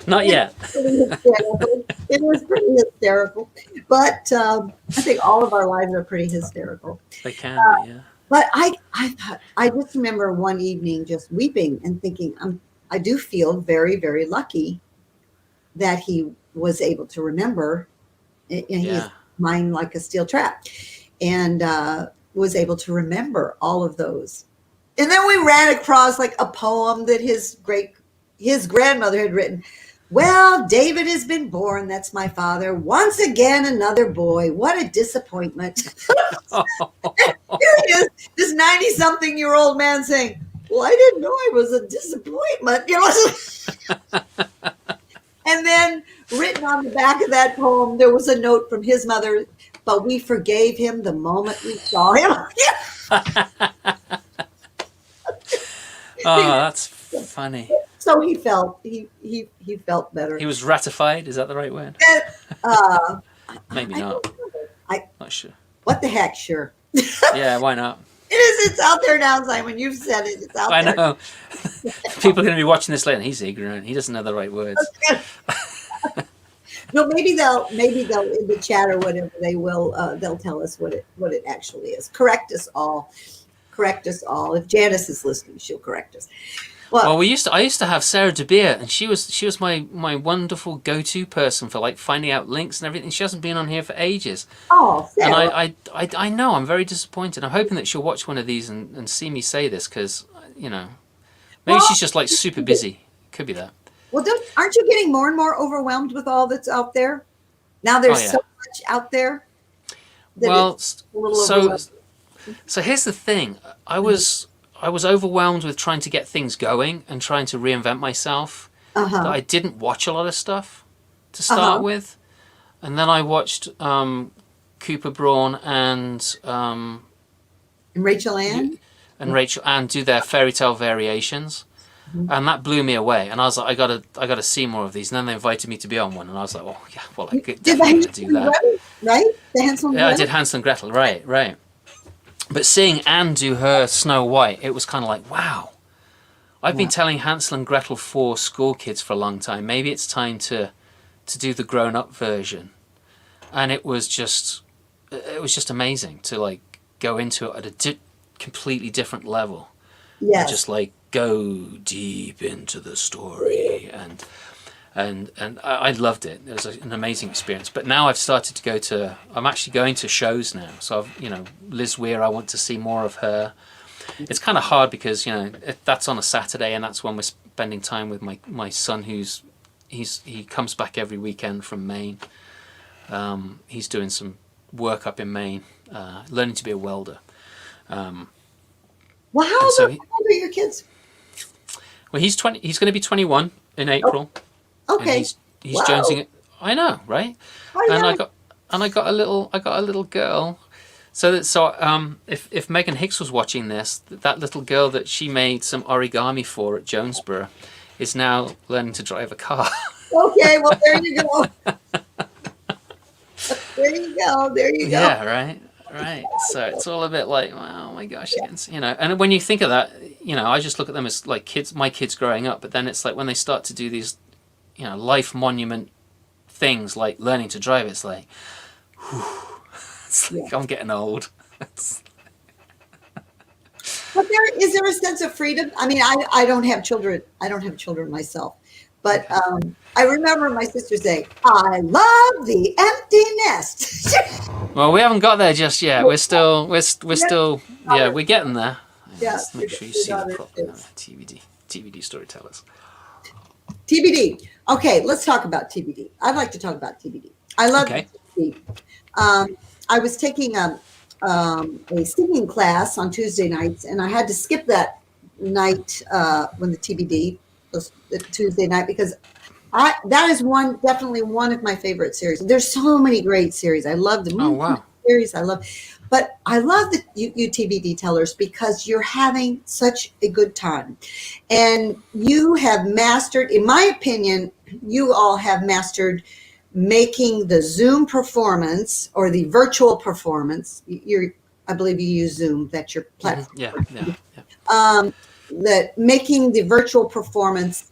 Not yet. it was pretty hysterical. But I think all of our lives are pretty hysterical. They can be, yeah. But I just remember one evening just weeping and thinking, I do feel very, very lucky that he was able to remember. And Yeah. his mind like a steel trap, and was able to remember all of those. And then we ran across like a poem that his grandmother had written. Well, David has been born. That's my father. Once again, another boy. What a disappointment. Here he is, this 90-something-year-old man saying, well, I didn't know I was a disappointment. And then written on the back of that poem, there was a note from his mother, but we forgave him the moment we saw him. Oh, that's funny. So he felt better. He was ratified. Is that the right word? Uh, Maybe I not. don't know. Not sure. What the heck? Sure. Yeah, why not? It is. It's out there now, Simon. You've said it. It's out I there. know. People are going to be watching this later. He's ignorant. He doesn't know the right words. No, maybe they'll in the chat or whatever they'll tell us what it actually is. Correct us all. If Janice is listening, she'll correct us. Well, I used to have Sarah De Beer, and she was my wonderful go-to person for like finding out links and everything. She hasn't been on here for ages. Oh, And Sarah. I know, I'm very disappointed. I'm hoping that she'll watch one of these and see me say this because, you know, maybe Well, she's just like super busy. Could be that. well, aren't you getting more and more overwhelmed with all that's out there? Now Oh, there's yeah. so much out there that Well, it's a little so overwhelming. so here's the thing. I was overwhelmed with trying to get things going and trying to reinvent myself. That Uh-huh. I didn't watch a lot of stuff to start Uh-huh. with, and then I watched Cooper Braun And Rachel Ann? and Rachel Ann do their fairy tale variations, and that blew me away. And I was like, I gotta see more of these. And then they invited me to be on one, and I was like, oh yeah, well I could Did the definitely Hansel do and that. Gretel, right? The Hansel and Yeah, I Gretel? did Hansel and Gretel, right. But seeing Anne do her Snow White, it was kind of like, wow. I've been telling Hansel and Gretel for school kids for a long time. Maybe it's time to do the grown-up version. And it was just amazing to like go into it at a completely different level. And Yes. just like go deep into the story and I loved it. It was an amazing experience. But now I've started to I'm actually going to shows now. So I've, you know, Liz Weir, I want to see more of her. It's kind of hard because, you know, that's on a Saturday and that's when we're spending time with my son he comes back every weekend from Maine. He's doing some work up in Maine, learning to be a welder. Well, how so old are your kids? Well, he's 20. He's going to be 21 in April. Okay. And he's Wow. jonesing it. I know, right? Oh, And yeah. I got a little girl. So if Megan Hicks was watching this, that little girl that she made some origami for at Jonesboro is now learning to drive a car. Okay, well, there you go. There you go. There you go. Yeah, right. So it's all a bit like, oh my gosh, you know. And when you think of that, you know, I just look at them as like my kids growing up. But then it's like when they start to do these, you know, life monument things like learning to drive, it's like, whew, it's like I'm getting old. But is there a sense of freedom? I mean, I don't have children. I don't have children myself. But I remember my sister saying, I love the empty nest. Well, we haven't got there just yet. We're still, yeah, we're getting there. Yeah, Just make sure you see the prop. it's- TBD storytellers. TBD. Okay, let's talk about TBD. I'd like to talk about TBD. I love Okay. TBD. I was taking a singing class on Tuesday nights, and I had to skip that night when the TBD was the Tuesday night because that is definitely one of my favorite series. There's so many great series. I love the movie series. But I love the you TBD tellers because you're having such a good time, and you have mastered, in my opinion, you all have mastered making the Zoom performance or the virtual performance. I believe you use Zoom. That's your platform. Yeah. That making the virtual performance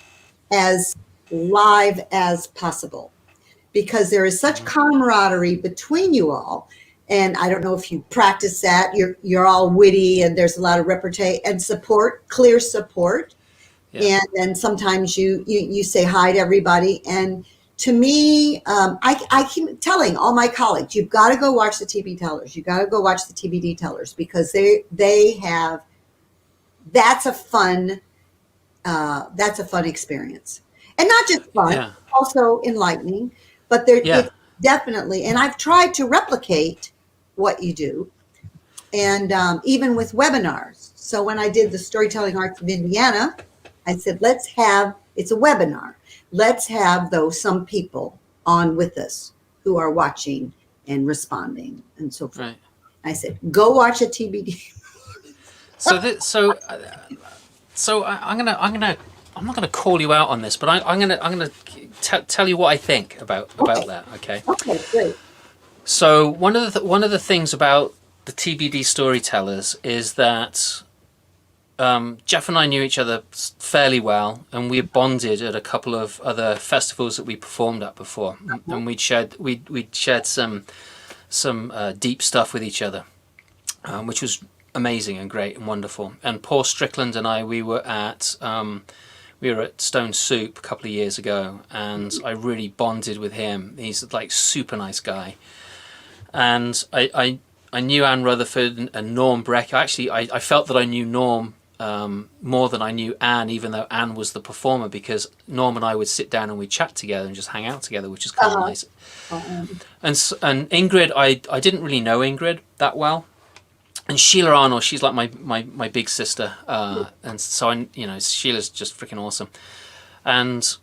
as live as possible, because there is such camaraderie between you all. And I don't know if you practice that. You're all witty, and there's a lot of repartee and support, clear support. Yeah. And then sometimes you say hi to everybody. And to me, I keep telling all my colleagues, you've got to go watch the TB tellers. You got to go watch the TBD tellers because they have. That's a fun experience, and not just fun, also enlightening. But it's definitely, and I've tried to replicate what you do, and even with webinars. So when I did the Storytelling Arts of Indiana, I said, it's a webinar. Let's have some people on with us who are watching and responding and so forth. Right. I said, go watch a TBD. I'm not gonna call you out on this, but I'm gonna tell you what I think about that. Okay. Okay, great. So one of the things about the TBD storytellers is that Jeff and I knew each other fairly well, and we bonded at a couple of other festivals that we performed at before, and we'd shared some deep stuff with each other, which was amazing and great and wonderful. And Paul Strickland and I, we were at Stone Soup a couple of years ago, and I really bonded with him. He's like super nice guy. And I knew Anne Rutherford and Norm Breck. Actually, I felt that I knew Norm more than I knew Anne, even though Anne was the performer, because Norm and I would sit down and we'd chat together and just hang out together, which is kind of nice. And Ingrid, I didn't really know Ingrid that well. And Sheila Arnold, she's like my big sister. And so, Sheila's just freaking awesome. And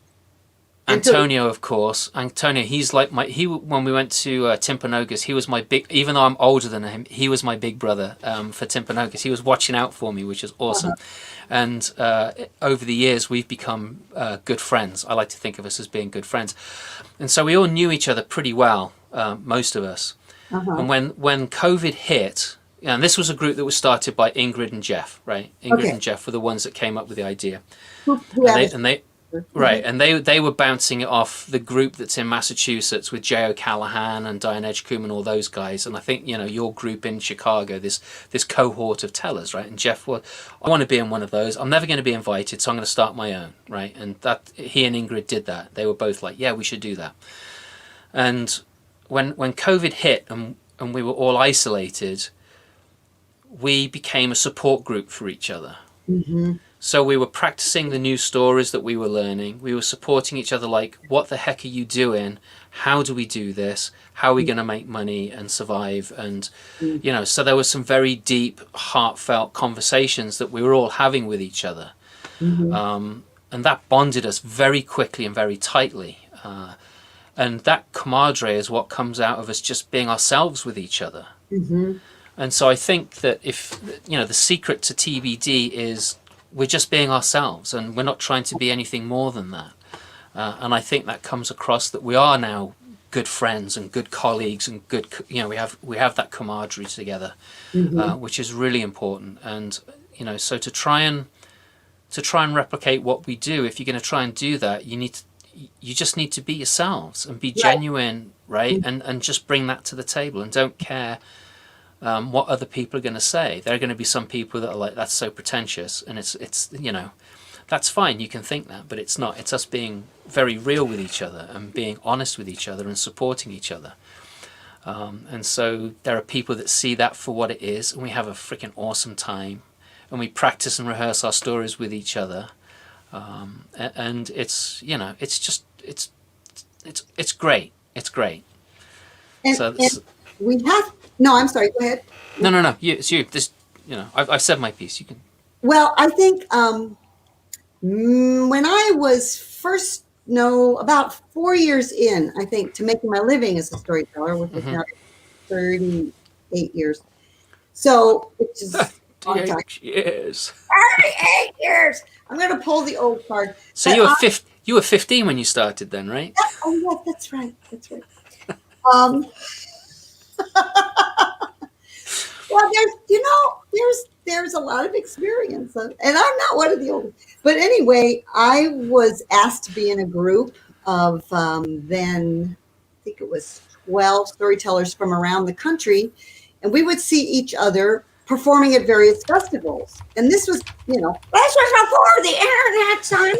Antonio, of course. Antonio, he's like when we went to Timpanogos, he was my big, even though I'm older than him, he was my big brother for Timpanogos. He was watching out for me, which is awesome. And over the years, we've become good friends. I like to think of us as being good friends. And so we all knew each other pretty well, most of us. And when COVID hit, and this was a group that was started by Ingrid and Jeff, right? Ingrid and Jeff were the ones that came up with the idea. And they were bouncing it off the group that's in Massachusetts with Jay O'Callahan and Diane Edgecombe and all those guys. And I think, your group in Chicago, this cohort of tellers, right? And Jeff, I want to be in one of those. I'm never going to be invited, so I'm going to start my own, right? And he and Ingrid did that. They were both like, yeah, we should do that. And when COVID hit and we were all isolated, we became a support group for each other. So we were practicing the new stories that we were learning. We were supporting each other like, what the heck are you doing? How do we do this? How are we going to make money and survive? And, so there were some very deep, heartfelt conversations that we were all having with each other. And that bonded us very quickly and very tightly. And that camaraderie is what comes out of us just being ourselves with each other. And so I think that if, the secret to TBD is we're just being ourselves and we're not trying to be anything more than that. And I think that comes across that we are now good friends and good colleagues and good, we have that camaraderie together, which is really important. And, so to try and replicate what we do, if you're going to try and do that, you just need to be yourselves and be genuine, right? And just bring that to the table and don't care what other people are going to say. There are going to be some people that are like, that's so pretentious, and it's that's fine, you can think that, but it's not. It's us being very real with each other and being honest with each other and supporting each other. And so there are people that see that for what it is, and we have a freaking awesome time, and we practice and rehearse our stories with each other. And it's it's great. It's great. And we have. No, I'm sorry. Go ahead. No. It's you. This, I've said my piece. You can. Well, I think when I was first, about 4 years in, I think, to making my living as a storyteller, which is now 38 years. So it's just 38 years. 38 years. I'm going to pull the old card. So you were 15 when you started, then, right? Yeah, that's right. Well, there's a lot of experience, and I'm not one of the old. But anyway, I was asked to be in a group of then I think it was 12 storytellers from around the country, and we would see each other performing at various festivals. And this was, this was before the internet, son.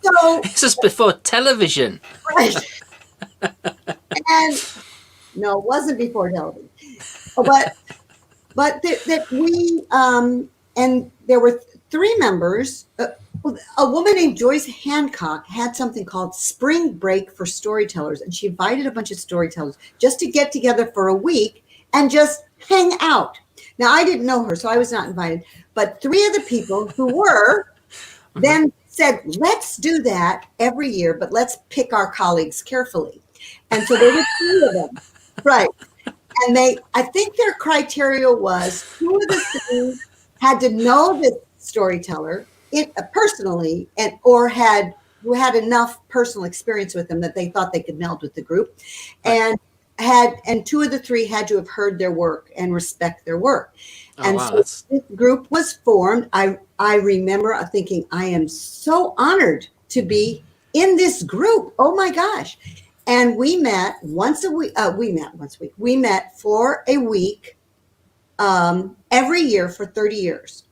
So this is before television, right? And no, it wasn't before television. But that we and there were 3 members. A woman named Joyce Hancock had something called Spring Break for Storytellers, and she invited a bunch of storytellers just to get together for a week and just hang out. Now, I didn't know her, so I was not invited. But 3 of the people who were then said, let's do that every year, but let's pick our colleagues carefully. And so there were 3 of them. Right. And I think their criteria was 2 of the 3 had to know the storyteller personally, who had enough personal experience with them that they thought they could meld with the group, and 2 of the 3 had to have heard their work and respect their work. So this group was formed. I remember thinking, I am so honored to be in this group. Oh my gosh. And we met once a week. We met for a week every year for 30 years.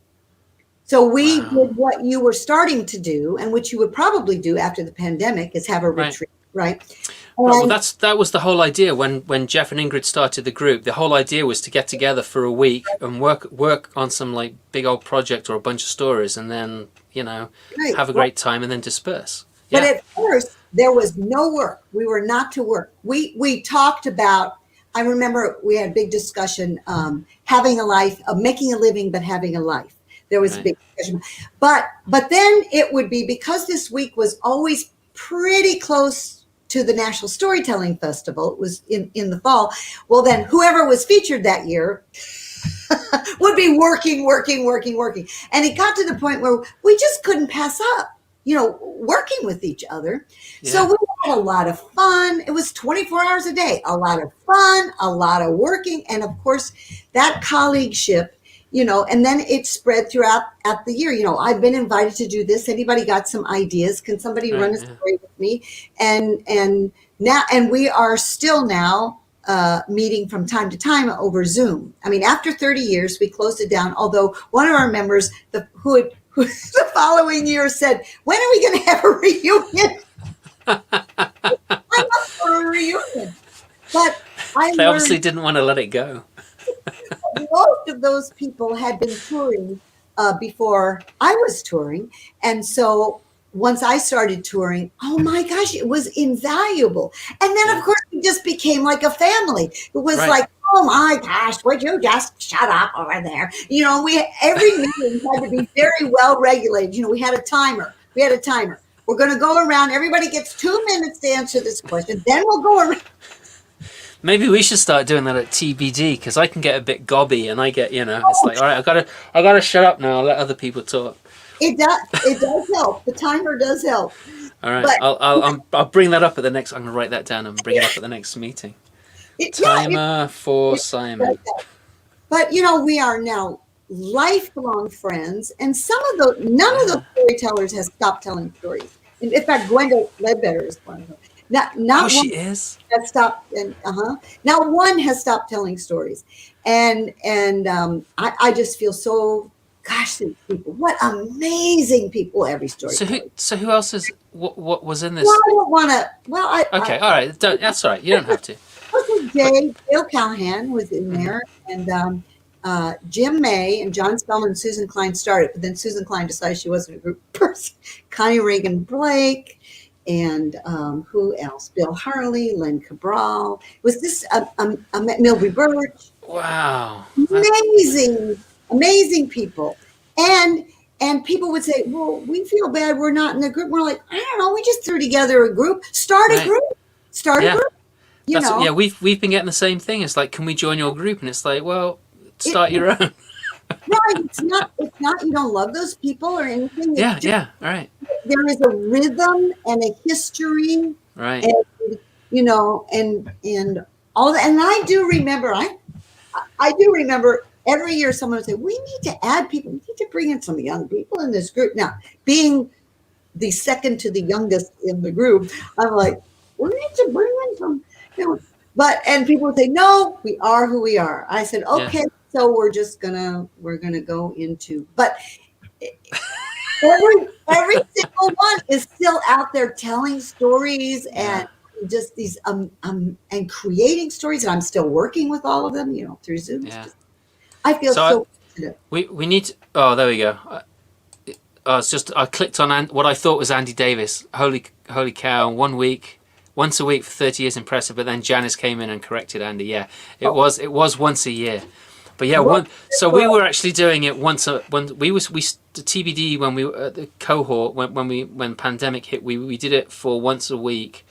So we Wow. did what you were starting to do, and which you would probably do after the pandemic, is have a Right. retreat, right? Right. Well, And that was the whole idea when Jeff and Ingrid started the group. The whole idea was to get together for a week and work on some like big old project or a bunch of stories, and then right, have a right. great time and then disperse. But Yeah. at first, there was no work. We were not to work. We talked about. I remember we had a big discussion, having a life, making a living, but having a life. There was a Right. big discussion, but then it would be, because this week was always pretty close to the National Storytelling Festival. It was in the fall. Well, then whoever was featured that year would be working, working, working, working. And it got to the point where we just couldn't pass up, working with each other. So Yeah. we had a lot of fun. It was 24 hours a day, a lot of fun, a lot of working. And of course, that colleagueship, and then it spread throughout at the year. I've been invited to do this. Anybody got some ideas? Can somebody Right. run a Yeah. story with me? And we are still now meeting from time to time over Zoom. I mean, after 30 years, we closed it down. Although one of our members, who the following year said, "When are we going to have a reunion?" I'm up for a reunion. But I They obviously learned didn't want to let it go. most of those people had been touring before I was touring. And so once I started touring, oh my gosh, it was invaluable. And then, Yeah. of course, it just became like a family. It was Right. like, oh my gosh, would you just shut up over there? Every meeting had to be very well regulated. We had a timer. We're going to go around. Everybody gets 2 minutes to answer this question. Then we'll go around. Maybe we should start doing that at TBD, because I can get a bit gobby and I get, it's like, all right, I gotta shut up now. I'll let other people talk. It does help. The timer does help. All right, But I'll bring that up at the next. I'm gonna write that down and bring it up at the next meeting. Timer for Simon. but we are now lifelong friends, and none of those storytellers has stopped telling stories. In fact, Gwenda Ledbetter is one of them. Not Oh, one she is. has stopped, and now one has stopped telling stories, and I just feel so. Gosh, these people! What amazing people! Every story. So who else is? What was in this? Well, I don't want to. Well, Okay, all right. That's all right. You don't have to. Dale Callahan was in there, and Jim May and John Spellman and Susan Klein started, but then Susan Klein decided she wasn't a group person. Connie Reagan Blake, and who else? Bill Harley, Len Cabral. Was this Mildred Birch? Wow. Amazing people. And people would say, well, we feel bad we're not in the group. We're like, I don't know, we just threw together a group. Start a group. Yeah. A group. Yeah, we've been getting the same thing. It's like, can we join your group? And it's like, well, start your own. Right. It's not you don't love those people or anything. Yeah, all right. There is a rhythm and a history. Right. And and all that. And I do remember every year someone would say, we need to add people. We need to bring in some young people in this group. Now, being the second to the youngest in the group, I'm like, we need to bring in some, and people would say, no, we are who we are. I said, okay, Yeah. so we're gonna go into, but every single one is still out there telling stories and just these and creating stories. And I'm still working with all of them, through Zoom. Yeah. I feel so fortunate. We need to, oh, there we go. It's just, I clicked on what I thought was Andy Davis. Holy cow. Once a week for 30 years, impressive. But then Janice came in and corrected Andy. Yeah, it was once a year. But yeah, so we were actually doing it the TBD when we were at the cohort, when pandemic hit, we did it for once a week.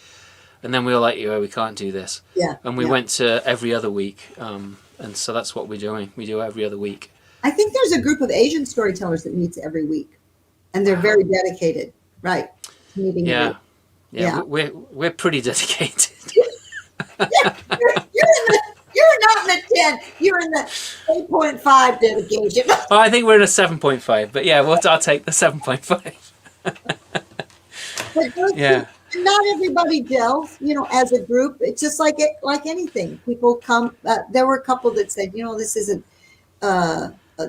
And then we were like, we can't do this. Yeah. And we went to every other week. And so that's what we're doing. We do every other week. I think there's a group of Asian storytellers that meets every week, and they're very dedicated, right? To meeting every week. We're pretty dedicated. You're not in the 10. You're in the 8.5 dedication. Oh, I think we're in a 7.5, but yeah, I'll take the 7.5. Yeah. Not everybody gels, as a group. It's just like anything. People come. There were a couple that said, this isn't. uh, uh,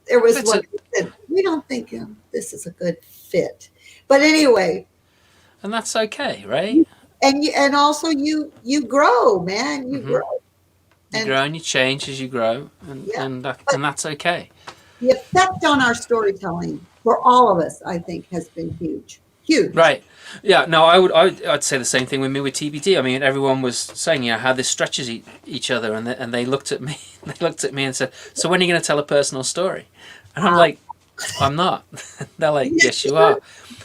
there was It's one a, that said, we don't think this is a good fit. But anyway, and that's okay, right? and also you grow, man, you Hmm. grow. You And grow and you change as you grow, yeah, and that's okay. the effect on our storytelling for all of us, I think, has been huge. Huge. Right. Yeah. No, I'd say the same thing with me with TBD. I mean, everyone was saying, how this stretches each other, and they looked at me, they looked at me and said, "So when are you going to tell a personal story?" And I'm like, "I'm not." They're like, "Yes, you are."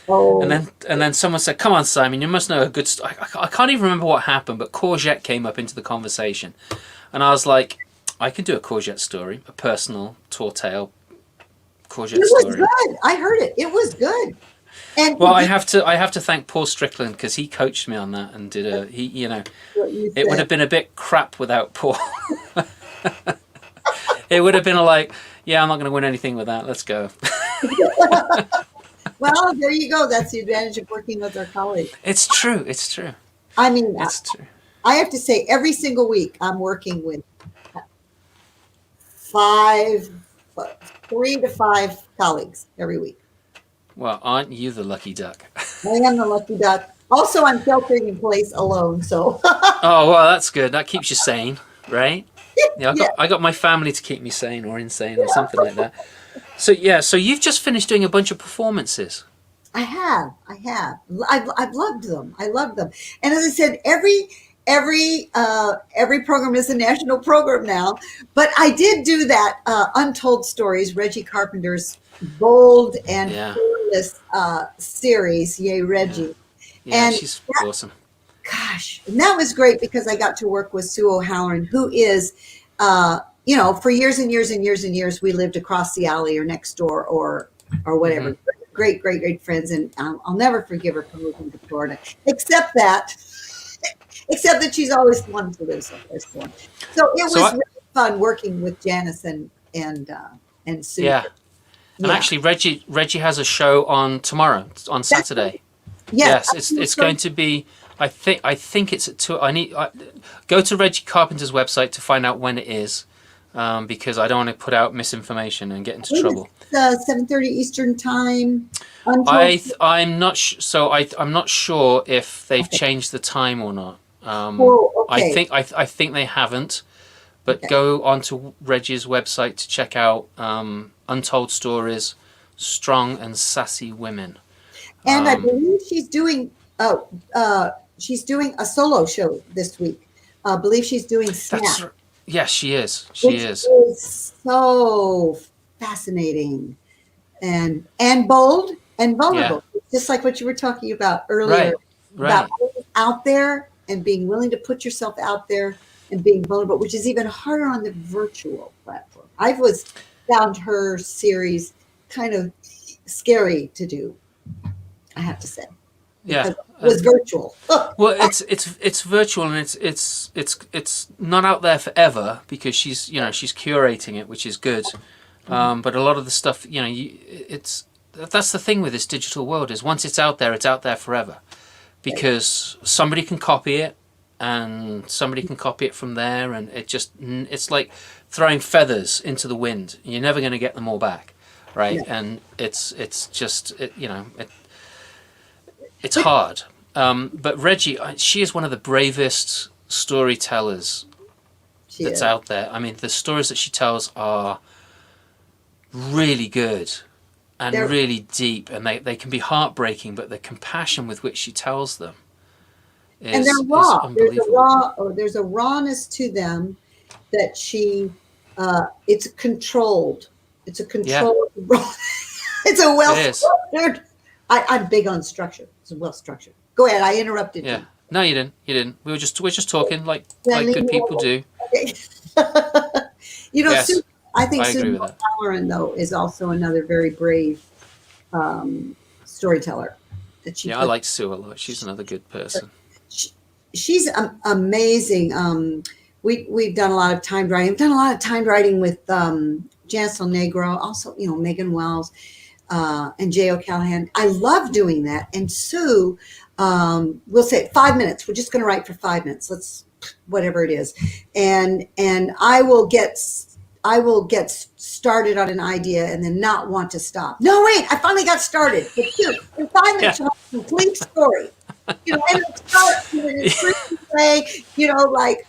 Oh, And then someone said, "Come on, Simon, you must know a good story." I can't even remember what happened, but courgette came up into the conversation, and I was like, "I can do a courgette story, a personal tall tale it courgette was story." good. I heard it. It was good. And Well, did you I have to thank Paul Strickland because he coached me on that and did what you it would said? have been a bit crap without Paul. It would have been like, yeah, I'm not going to win anything with that. Let's go. Well, there you go. That's the advantage of working with our colleagues. It's true. It's true. I mean, It's true. I have to say, every single week I'm working with five, 3 to 5 colleagues every week. Well, aren't you the lucky duck? I am the lucky duck. Also, I'm sheltering in place alone, so Oh, well, that's good. That keeps you sane, right? Yeah, yeah, I got my family to keep me sane or insane or something like that. So yeah, so you've just finished doing a bunch of performances. I have. I've loved them. I love them. And as I said, every program is a national program now. But I did do that Untold Stories, Reggie Carpenter's bold and Yeah, fearless series. Yay, yeah, Reggie! yeah. And She's awesome. gosh, and that was great because I got to work with Sue O'Halloran, who is, for years and years and years and years, we lived across the alley or next door or Hmm. whatever. Great, great, great friends, and I'll never forgive her for moving to Florida. Except that she's always wanted to live someplace warm. So it So was I, really fun working with Janice and Sue. yeah, and Yeah. actually, Reggie has a show on tomorrow, on That's Saturday. yes. Yes, it's going to be. I think it's at 2. Go to Reggie Carpenter's website to find out when it is, because I don't want to put out misinformation and get into trouble. It's 7:30 Eastern time. Untold. I'm not sure if they've Okay. changed the time or not. Oh, okay. I think they haven't. But Okay. go onto Reggie's website to check out Untold Stories, Strong and Sassy Women. And I Um, believe she's doing a solo show this week. I believe she's doing that's Snap, yes, she is. She which is. is so fascinating and bold and Yeah. vulnerable. Just like what you were talking about earlier Right. about Right. being out there and being willing to put yourself out there and being vulnerable, which is even harder on the virtual platform. I was found her series kind of scary to do, I have to say, Yeah. because it was virtual. Well, it's virtual and it's not out there forever because she's curating it, which is good. But a lot of the stuff, it's that's the thing with this digital world is once it's out there forever, because somebody can copy it and somebody can copy it from there, and it's like throwing feathers into the wind. You're never going to get them all back, right? Yeah. And it's just it's But hard. But Reggie, she is one of the bravest storytellers she that's is. out there. I mean, the stories that she tells are really good and They're really deep, and they can be heartbreaking, but the compassion with which she tells them and they're is raw. unbelievable. There's a rawness to them that it's controlled. It's a Yeah, controlled raw. It's a well it is. structured. I'm big on structure. It's well structured. Go ahead. I interrupted Yeah. you. No, you didn't. You didn't. We're just talking Then like leave good me people alone. do. Okay. Yes, I think I agree Susan with that. O'Halloran, though, is also another very brave storyteller that she Yeah, I puts. like Sue a lot. She's another good person. She, she's amazing. We've done a lot of timed writing. I've done a lot of timed writing with Janice Negro, also Megan Wells and Jay O'Callahan. I love doing that. And Sue, we'll say 5 minutes. We're just going to write for 5 minutes. Let's whatever it is, and I will get I will get started on an idea and then not want to stop. No, wait, I finally got started. But dude, and finally tell a complete story. And it starts in an intriguing way, like,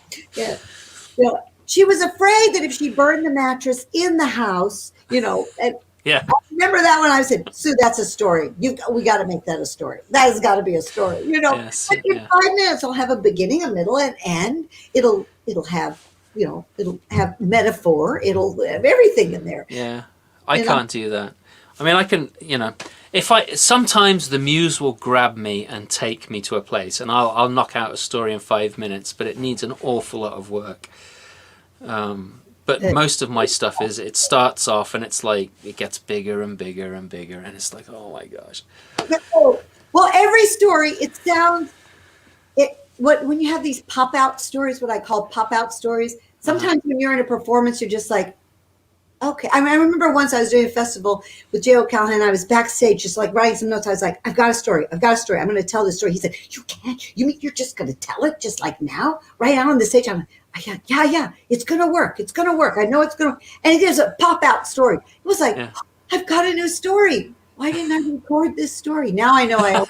she was afraid that if she burned the mattress in the house, and Yeah. I remember that when I said, Sue, that's a story. We got to make that a story. That has got to be a story, Yes, But in 5 minutes, it'll have a beginning, a middle, and end. It'll have, it'll have metaphor. It'll have everything in there. Yeah. I can't do that. I mean, I can, sometimes the muse will grab me and take me to a place, and I'll knock out a story in 5 minutes, but it needs an awful lot of work. But most of my stuff is, it starts off and it's like, it gets bigger and bigger and bigger, and it's like, oh my gosh. Well, every story, it sounds, when you have these pop-out stories, what I call pop-out stories, sometimes when you're in a performance, you're just like, okay. I remember once I was doing a festival with J.O. Callahan. I was backstage just like writing some notes. I was like, I've got a story. I'm going to tell this story. He said, you can't. You mean you're just going to tell it just like now? Right out on the stage? I'm like, yeah. It's going to work. It's going to work. I know it's going to. And it is a pop-out story. It was like, I've got a new story. Why didn't I record this story? Now I know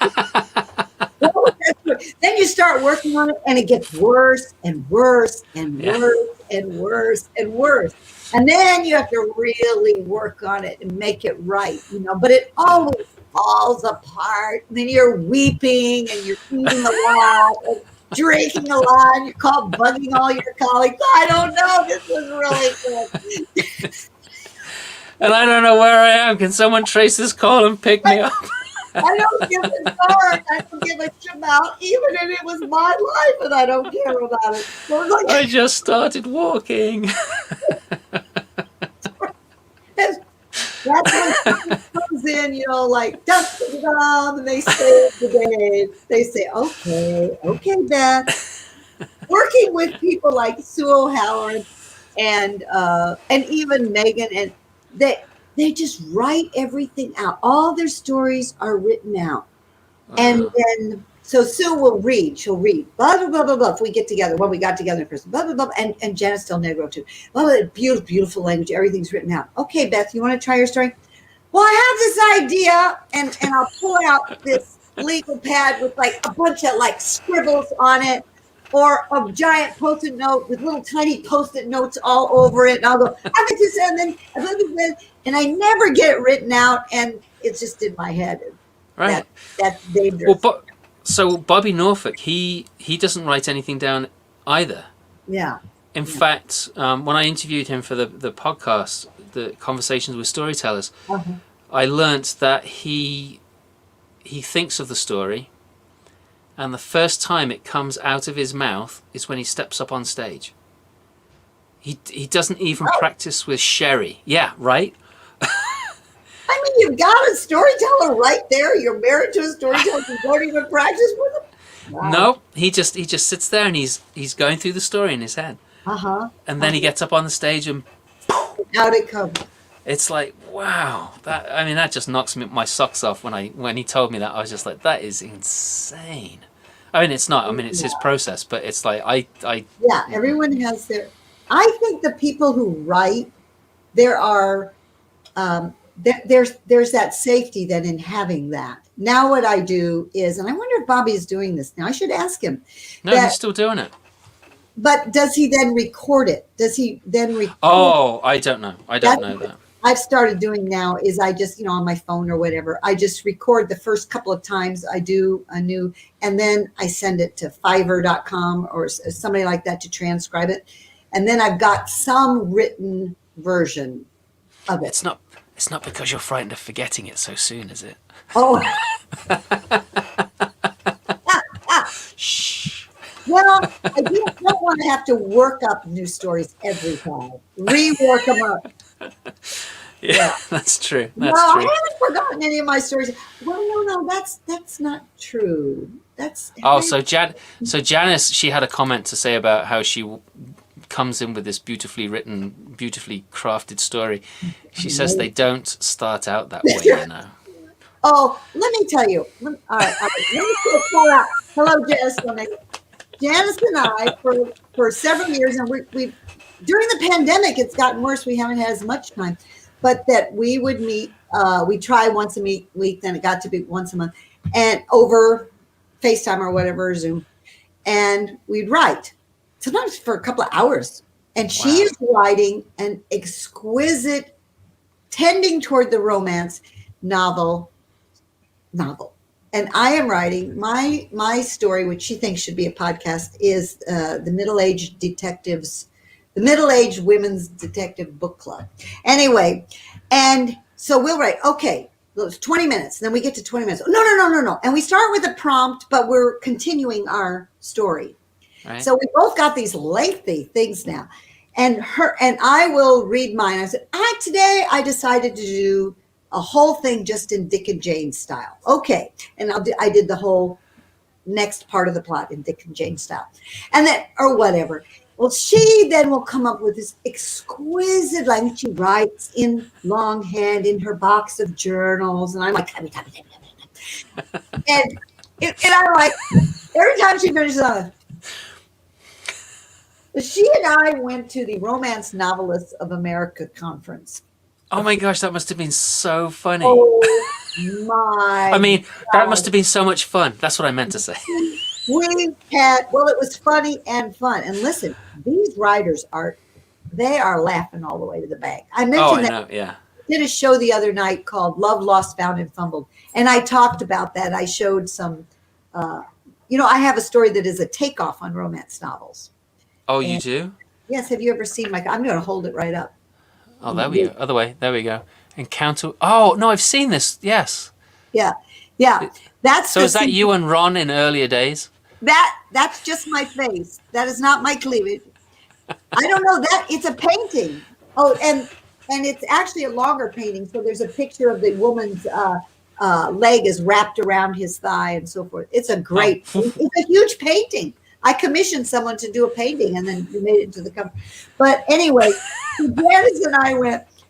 Then you start working on it, and it gets worse and worse and worse and worse and worse. And then you have to really work on it and make it right, but it always falls apart. And then you're weeping and you're eating a lot and drinking a lot. And you're called bugging all your colleagues. I don't know. This was really good. And I don't know where I am. Can someone trace this call and pick me up? I don't give a darn. I don't give a shit about, even if it was my life, and I don't care about it. So like, I just started walking. That's when someone comes in, like, dum, and they say the day. They say, okay, Beth. Working with people like Sue O'Howard and even Megan, and they just write everything out. All their stories are written out. And then, so Sue will read. She'll read, blah, blah, blah, blah, blah, if we get together, when we got together in person, blah, blah, blah, and Janice Del Negro too. Blah, blah, beautiful, beautiful language. Everything's written out. Okay, Beth, you want to try your story? Well, I have this idea, and I'll pull out this legal pad with like a bunch of like scribbles on it, or a giant Post-it note with little tiny Post-it notes all over it. And I'll go, I get this, and I never get it written out, and it's just in my head. Right. That's dangerous. Well, so Bobby Norfolk, he doesn't write anything down either. Yeah. In fact, when I interviewed him for the podcast, the Conversations with Storytellers, I learnt that he thinks of the story, and the first time it comes out of his mouth is when he steps up on stage. He doesn't even practice with Sherry. Yeah, right? I mean, you've got a storyteller right there. You're married to a storyteller. You don't even practice with him. Wow. No, he just sits there and he's going through the story in his head. And then he gets up on the stage and out it comes. It's like, wow, that just knocks my socks off. When he told me that, I was just like, that is insane. I mean, it's not. I mean, it's his process, but it's like Yeah, everyone has their. I think the people who write, there are. There's that safety then in having that. Now what I do is, and I wonder if Bobby is doing this now. I should ask him. No, he's still doing it. But does he then record it? Does he then record? Oh, I don't know. I don't know that. I've started doing now is I just, on my phone or whatever, I just record the first couple of times I do a new, and then I send it to Fiverr.com or somebody like that to transcribe it. And then I've got some written version of it. It's not because you're frightened of forgetting it so soon, is it? Oh. Shh. Well, I don't want to have to work up new stories every time. Rework them up. Yeah, that's true. I haven't forgotten any of my stories. Well, no, that's not true. So Janice, she had a comment to say about how she comes in with this beautifully written, beautifully crafted story. She says they don't start out that way, Oh, let me tell you. All right. Let me call out. Hello, Janice. Janice and I, for several years, and during the pandemic, it's gotten worse. We haven't had as much time, but that we would meet. We try once a week, then it got to be once a month, and over FaceTime or whatever, Zoom, and we'd write sometimes for a couple of hours. And she is writing an exquisite, tending toward the romance novel. And I am writing my story, which she thinks should be a podcast, is the middle-aged women's detective book club. Anyway, and so we'll write, okay, it's 20 minutes. Then we get to 20 minutes. No. And we start with a prompt, but we're continuing our story. Right. So we both got these lengthy things now. And I will read mine. I said, today I decided to do a whole thing just in Dick and Jane style. Okay. And I did the whole next part of the plot in Dick and Jane style. And then, or whatever. Well, she then will come up with this exquisite language. She writes in longhand in her box of journals. And I'm like, and I'm like, every time she finishes on she and I went to the Romance Novelists of America conference. Oh my gosh, that must have been so funny. Oh my I mean, that must have been so much fun. That's what I meant to say. It was funny and fun. And listen, these writers they are laughing all the way to the bank. I mentioned that. Yeah. I did a show the other night called Love, Lost, Found, and Fumbled. And I talked about that. I showed some, I have a story that is a takeoff on romance novels. Oh, you do? Yes. Have you ever seen I'm going to hold it right up. Oh, there we go. Other way. There we go. Encounter. Oh, no, I've seen this. Yes. Yeah. So is that you and Ron in earlier days? That's just my face. That is not my cleavage. I don't know that it's a painting. Oh, and it's actually a longer painting. So there's a picture of the woman's leg is wrapped around his thigh and so forth. It's a huge painting. I commissioned someone to do a painting and then we made it into the cover. But anyway, Janice and I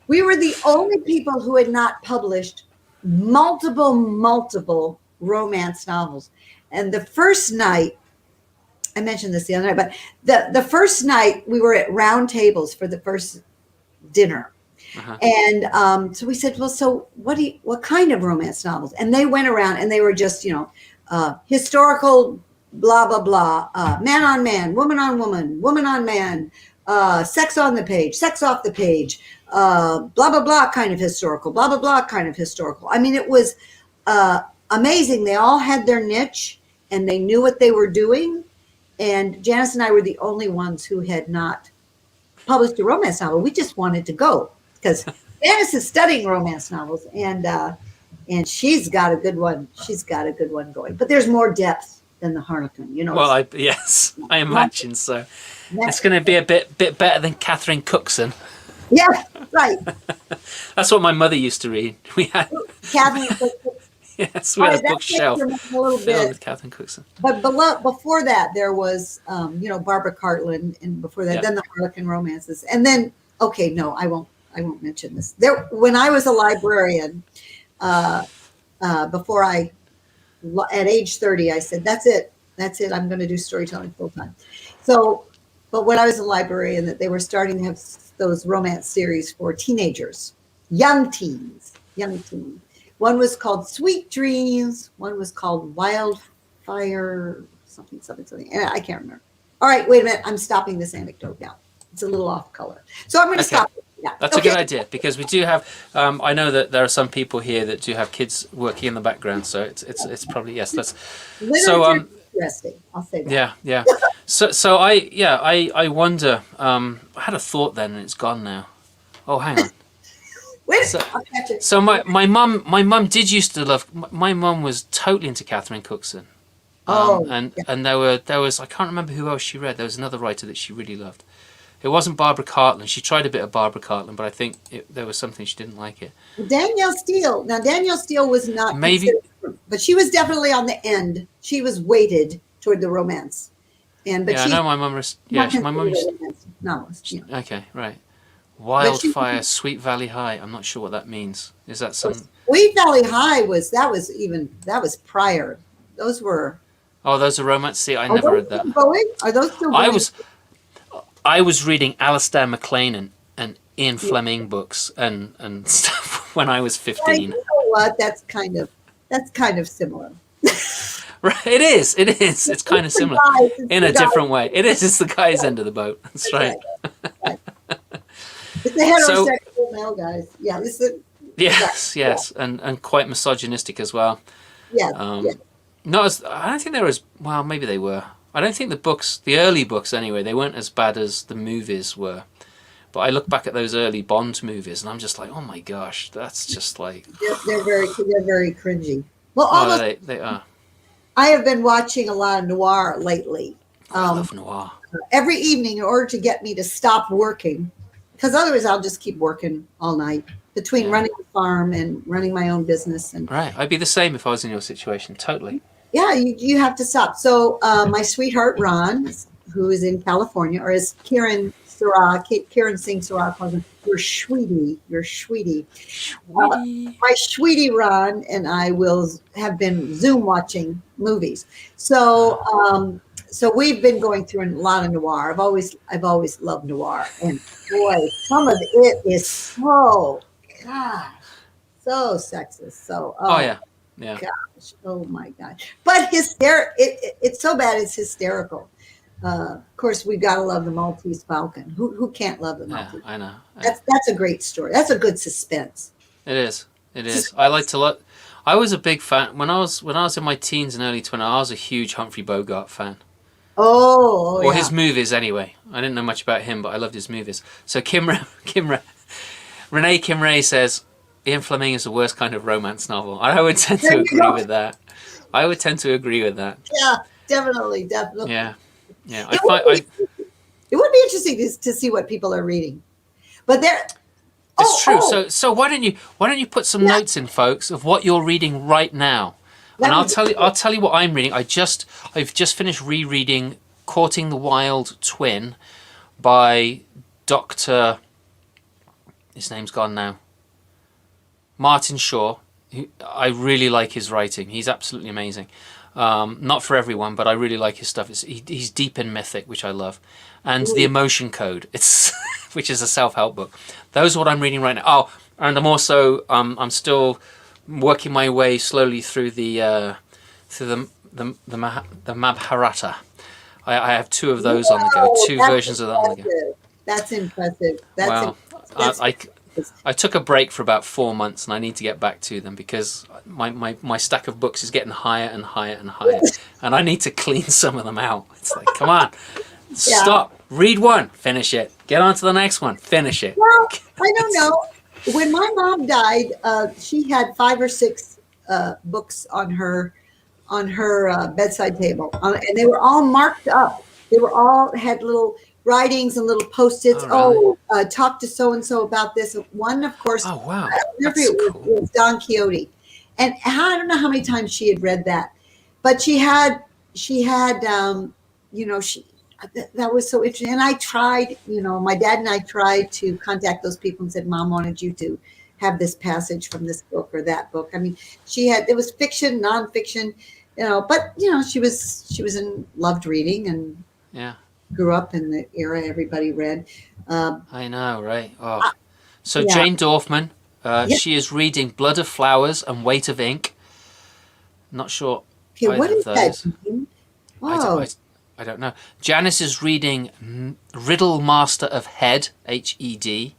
we were the only people who had not published multiple romance novels. And the first night, I mentioned this the other night, but the first night we were at round tables for the first dinner. Uh-huh. And so we said, well, so what kind of romance novels? And they went around and they were just, historical blah, blah, blah, man on man, woman on woman, woman on man, sex on the page, sex off the page, blah, blah, blah kind of historical, blah, blah, blah kind of historical. I mean, it was amazing. They all had their niche and they knew what they were doing. And Janice and I were the only ones who had not published a romance novel. We just wanted to go because Janice is studying romance novels and she's got a good one. She's got a good one going, but there's more depth than the Harlequin, Well, I imagine so. It's going to be a bit better than Catherine Cookson. Yeah, right. That's what my mother used to read. We had Catherine Cookson. Yes, we had a bookshelf filled with Catherine Cookson. But before that, there was, Barbara Cartland, and before that, then the Harlequin romances, and then I won't mention this. When I was a librarian, before at age 30, I said, that's it. I'm going to do storytelling full time. So, but when I was a librarian, that they were starting to have those romance series for teenagers, young teens. One was called Sweet Dreams. One was called Wildfire, something. And I can't remember. All right, wait a minute. I'm stopping this anecdote now. It's a little off color. So I'm going to stop. Yeah. That's a good idea because we do have. I know that there are some people here that do have kids working in the background, so it's probably yes. That's so interesting. I'll say that. Yeah. so I wonder. I had a thought then, and it's gone now. Oh, hang on. So my mum did used to love. My mum was totally into Catherine Cookson. And there was I can't remember who else she read. There was another writer that she really loved. It wasn't Barbara Cartland. She tried a bit of Barbara Cartland, but I think there was something she didn't like it. Danielle Steele. Now, Danielle Steele was not maybe, but she was definitely on the end. She was weighted toward the romance. I know my mum was. Yeah, my mum was novelist. Okay, right. Wildfire, Sweet Valley High. I'm not sure what that means. Is that some? Sweet Valley High was prior. Those were. Oh, those are romance. See, I never read that. Are those still going? I was reading Alistair MacLean and Ian Fleming books and stuff when I was 15. You know what? That's kind of similar. Right, it is. It's kind of similar in a different way. It is. It's the guy's end of the boat. That's right. Right. It's the heterosexual male guys. Yeah, this is. Yes, and quite misogynistic as well. Yeah. Not as I don't think they were as well. Maybe they were. I don't think the early books anyway, they weren't as bad as the movies were. But I look back at those early Bond movies, and I'm just like, oh my gosh, that's just like they're very cringy. Well, almost they are. I have been watching a lot of noir lately. I love noir. Every evening in order to get me to stop working, because otherwise I'll just keep working all night between running the farm and running my own business. And right, I'd be the same if I was in your situation. Totally. Yeah, you have to stop. So my sweetheart Ron, who is in California, or as Karen Singh Sarah calls him, your sweetie. My sweetie Ron and I have been Zoom watching movies. So so we've been going through a lot of noir. I've always loved noir, and boy, some of it is so sexist. So yeah. Gosh, oh my God! But it's so bad it's hysterical. Of course, we've got to love the Maltese Falcon. Who can't love the Maltese? I know. That's a great story. That's a good suspense. It is. I like to look. I was a big fan when I was in my teens and early 20s. I was a huge Humphrey Bogart fan. Or his movies anyway. I didn't know much about him, but I loved his movies. So Renee Kim Ray says Ian Fleming is the worst kind of romance novel. I would tend to agree with that. Yeah, definitely. Yeah. It would be interesting to see what people are reading, but it's true. So why don't you put some notes in, folks, of what you're reading right now, and I'll tell you what I'm reading. I've just finished rereading Courting the Wild Twin by Dr. His name's gone now. Martin Shaw. I really like his writing. He's absolutely amazing. Not for everyone, but I really like his stuff. He's deep and mythic, which I love. And The Emotion Code, which is a self-help book. Those are what I'm reading right now. Oh, and I'm also I'm still working my way slowly through the Mahabharata. I have two of those on the go. Two versions of that on the go. That's impressive. I took a break for about 4 months, and I need to get back to them because my stack of books is getting higher and higher and higher, and I need to clean some of them out. It's like, come on, stop, read one, finish it, get on to the next one, finish it. Well, I don't know. When my mom died, she had 5 or 6 books on her bedside table, and they were all marked up. They were all had little writings and little post-its. Talk to so-and-so about this. One, of course, oh wow, it was Don Quixote. And I don't know how many times she had read that, but she had, that was so interesting. And I tried, my dad and I tried to contact those people and said, Mom wanted you to have this passage from this book or that book. I mean, it was fiction, nonfiction, but she was loved reading and grew up in the era everybody read. I know, right? Oh, so Jane Dorfman, she is reading Blood of Flowers and Weight of Ink. Not sure. Okay, what is that? Oh. I don't know. Janice is reading Riddle Master of Head, Hed.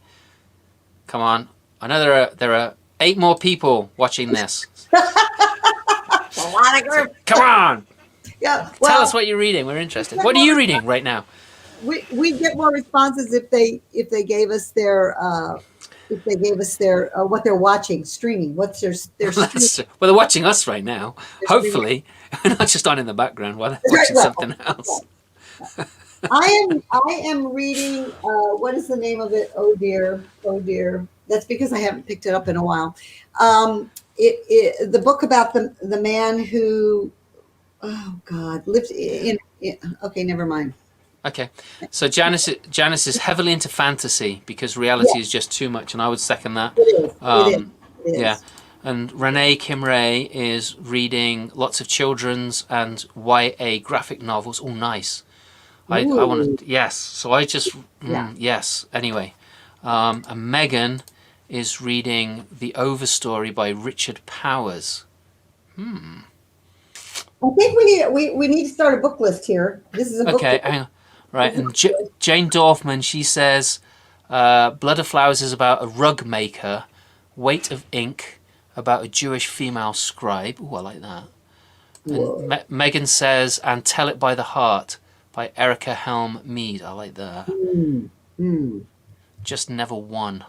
Come on, I know there are 8 more people watching this. A lot of groups. Come on. Yeah, tell us what you're reading. We're interested. What are you reading right now? We get more responses if they gave us their what they're watching, streaming. What's their streaming? Well, they're watching us right now. Hopefully, not just on in the background while they're watching something else. I am reading. What is the name of it? Oh dear. That's because I haven't picked it up in a while. The book about the man who. Oh God, lived in. Okay, never mind. Okay, so Janice is heavily into fantasy because reality is just too much, and I would second that. It is. Yeah, and Renee Kim Ray is reading lots of children's and YA graphic novels. Oh, nice. I want to, yes. So I just, Yeah. yes. Anyway, and Megan is reading The Overstory by Richard Powers. I think we need to start a book list here. This is a book. Okay, hang on. Right, and Jane Dorfman, she says, Blood of Flowers is about a rug maker, Weight of Ink, about a Jewish female scribe. Ooh, I like that. And Megan says, and Tell It by the Heart by Erica Helm Mead. I like that. Just Never One.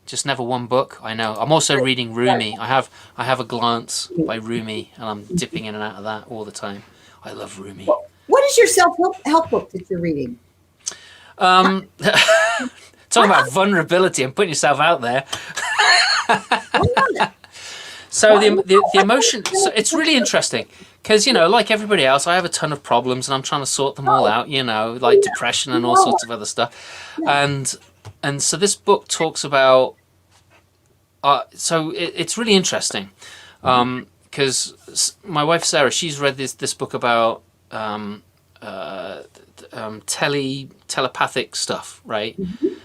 Just Never One book. I know. I'm also reading Rumi. I have a Glance by Rumi, and I'm dipping in and out of that all the time. I love Rumi. What is your self-help book that you're reading? Talking about vulnerability and putting yourself out there. So the emotion, so it's really interesting because, you know, like everybody else, I have a ton of problems and I'm trying to sort them all out, you know, like depression and all sorts of other stuff. And so this book talks about, so it's really interesting because my wife, Sarah, she's read this book about telepathic stuff, right?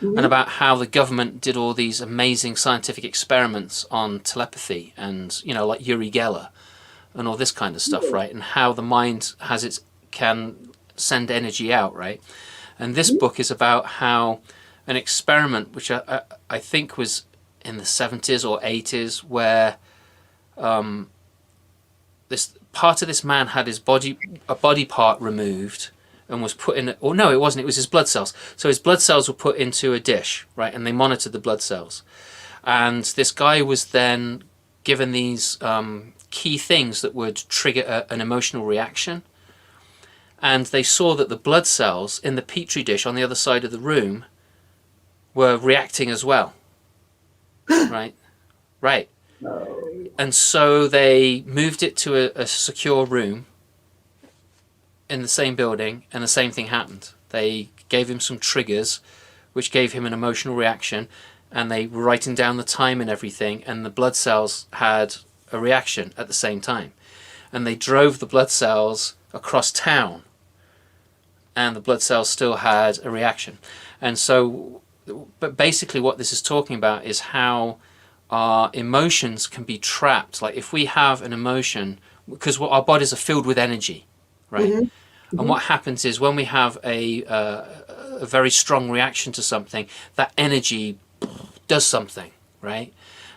And about how the government did all these amazing scientific experiments on telepathy and, you know, like Uri Geller and all this kind of stuff, right? And how the mind can send energy out, right? And this book is about how an experiment, which I think was in the 70s or 80s, where this part of this man had a body part removed and was put in, or no, it wasn't, it was his blood cells. So his blood cells were put into a dish, right? And they monitored the blood cells. And this guy was then given these key things that would trigger an emotional reaction. And they saw that the blood cells in the petri dish on the other side of the room were reacting as well. Right? Right. And so they moved it to a secure room in the same building, and the same thing happened. They gave him some triggers, which gave him an emotional reaction, and they were writing down the time and everything, and the blood cells had a reaction at the same time. And they drove the blood cells across town, and the blood cells still had a reaction. And so, but basically what this is talking about is how our emotions can be trapped. Like if we have an emotion, because our bodies are filled with energy, right? And what happens is when we have a very strong reaction to something, that energy does something, right?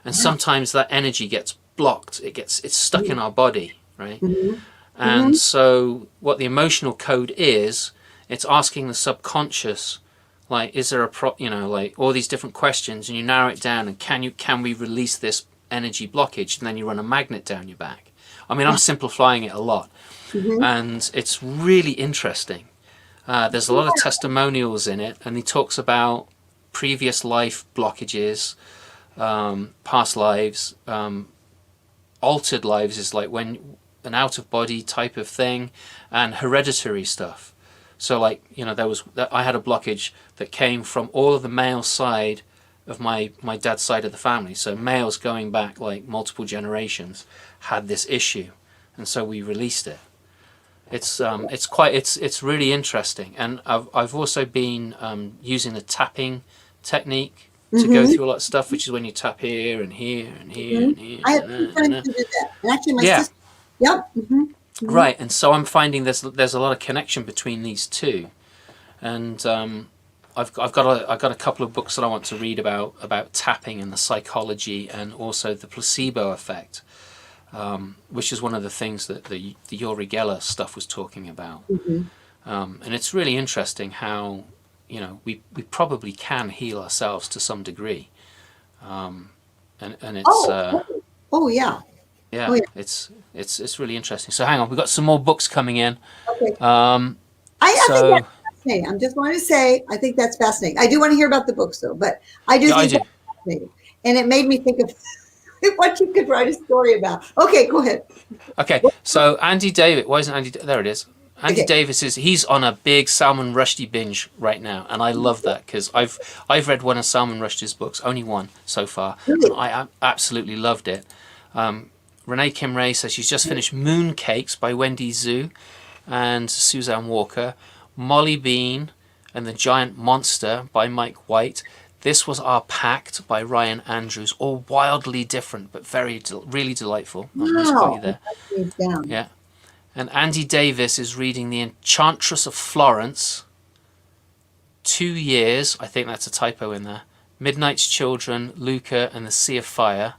And sometimes that energy gets blocked. It's stuck in our body, right? And so what the emotional code is, it's asking the subconscious, like, is there like all these different questions, and you narrow it down, and can we release this energy blockage? And then you run a magnet down your back. I mean, I'm simplifying it a lot. And it's really interesting. There's a lot of testimonials in it, and he talks about previous life blockages, past lives, altered lives is like when an out-of-body type of thing, and hereditary stuff. So like, you know, I had a blockage that came from all of the male side of my dad's side of the family. So males going back like multiple generations had this issue, and so we released it. It's really interesting, and I've also been using the tapping technique to go through a lot of stuff, which is when you tap here and here and here and here. I have two friends who did that, and actually my sister. Yep. Right, and so I'm finding there's a lot of connection between these two, and I've got a couple of books that I want to read about tapping and the psychology, and also the placebo effect. Which is one of the things that the Uri Geller stuff was talking about. And it's really interesting how, you know, we probably can heal ourselves to some degree. And it's... It's really interesting. So hang on, we've got some more books coming in. Okay. I think that's fascinating. I'm just going to say, I think that's fascinating. I do want to hear about the books, though, but I do think that's fascinating. And it made me think of what you could write a story about. Okay, go ahead. Okay, so Andy Davis, why isn't Andy, there it is. Andy Davis he's on a big Salman Rushdie binge right now, and I love that because I've read one of Salman Rushdie's books, only one so far, and I absolutely loved it. Renee Kim Ray says she's just finished Mooncakes by Wendy Zhu and Suzanne Walker. Molly Bean and the Giant Monster by Mike White. This Was Our Pact by Ryan Andrews. All wildly different, but really delightful. I'll just quote you there. Yeah. And Andy Davis is reading The Enchantress of Florence. 2 Years, I think that's a typo in there. Midnight's Children, Luca and the Sea of Fire.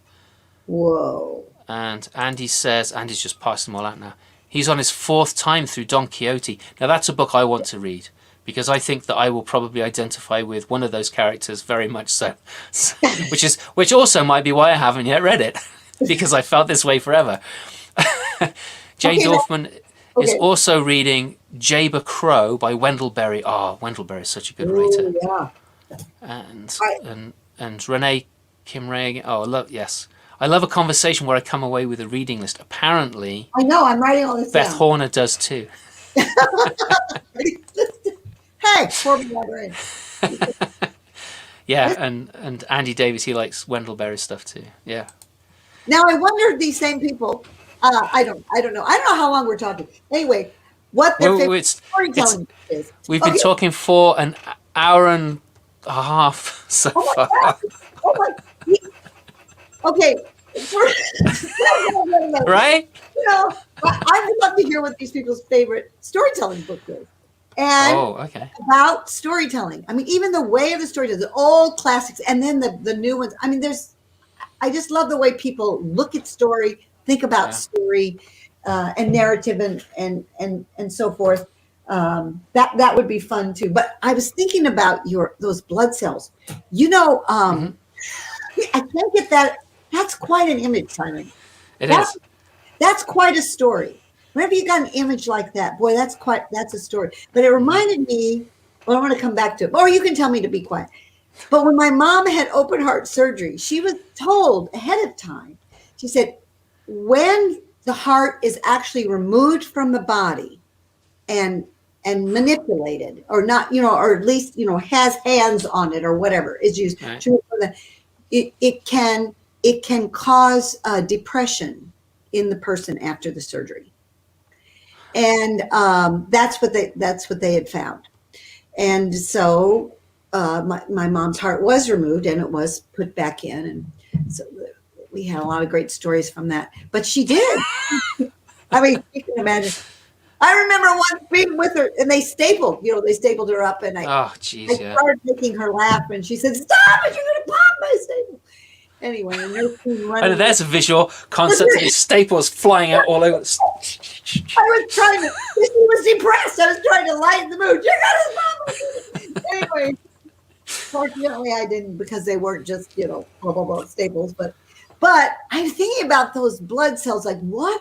Whoa. And Andy's just passed them all out now. He's on his 4th time through Don Quixote. Now that's a book I want to read, because I think that I will probably identify with one of those characters very much so. which also might be why I haven't yet read it, because I felt this way forever. Jay Dorfman is also reading Jaber Crow by Wendell Berry. Oh, Wendell Berry is such a good writer. Yeah. And Renee Kimray. Oh, yes. I love a conversation where I come away with a reading list. Apparently, I know, I'm writing all this Beth down. Horner does too. Hey, pour me water in. Yeah, and Andy Davis, he likes Wendell Berry's stuff too. Yeah. Now I wonder if these same people. I don't know. I don't know how long we're talking. Anyway, what their favorite storytelling is. We've been talking for an hour and a half so far. Oh my. Okay. Right? You know, I would love to hear what these people's favorite storytelling book is. And about storytelling. I mean, even the way of the storytelling, the old classics, and then the new ones. I mean, I just love the way people look at story, think about story, and narrative, and so forth. That would be fun too. But I was thinking about those blood cells. You know, I can't get that. That's quite an image, Simon. It is. That's quite a story. Whenever you got an image like that, boy, that's a story. But it reminded me. Well, I want to come back to it, or you can tell me to be quiet. But when my mom had open heart surgery, she was told ahead of time. She said, when the heart is actually removed from the body and manipulated, or not, or at least, has hands on it, or whatever is used, right, it can cause depression in the person after the surgery. And that's what they had found. And so my mom's heart was removed and it was put back in. And so we had a lot of great stories from that. But she did. I mean, you can imagine. I remember once being with her and they stapled her up, and I started making her laugh, and she said, "Stop it, you're going to pop my staple." Anyway, and there's a visual concept of these staples flying out all over. I was trying to, she was depressed. I was trying to lighten the mood. You're going to pop. Anyway, fortunately I didn't, because they weren't just, blah, blah, blah, staples. But I'm thinking about those blood cells, like what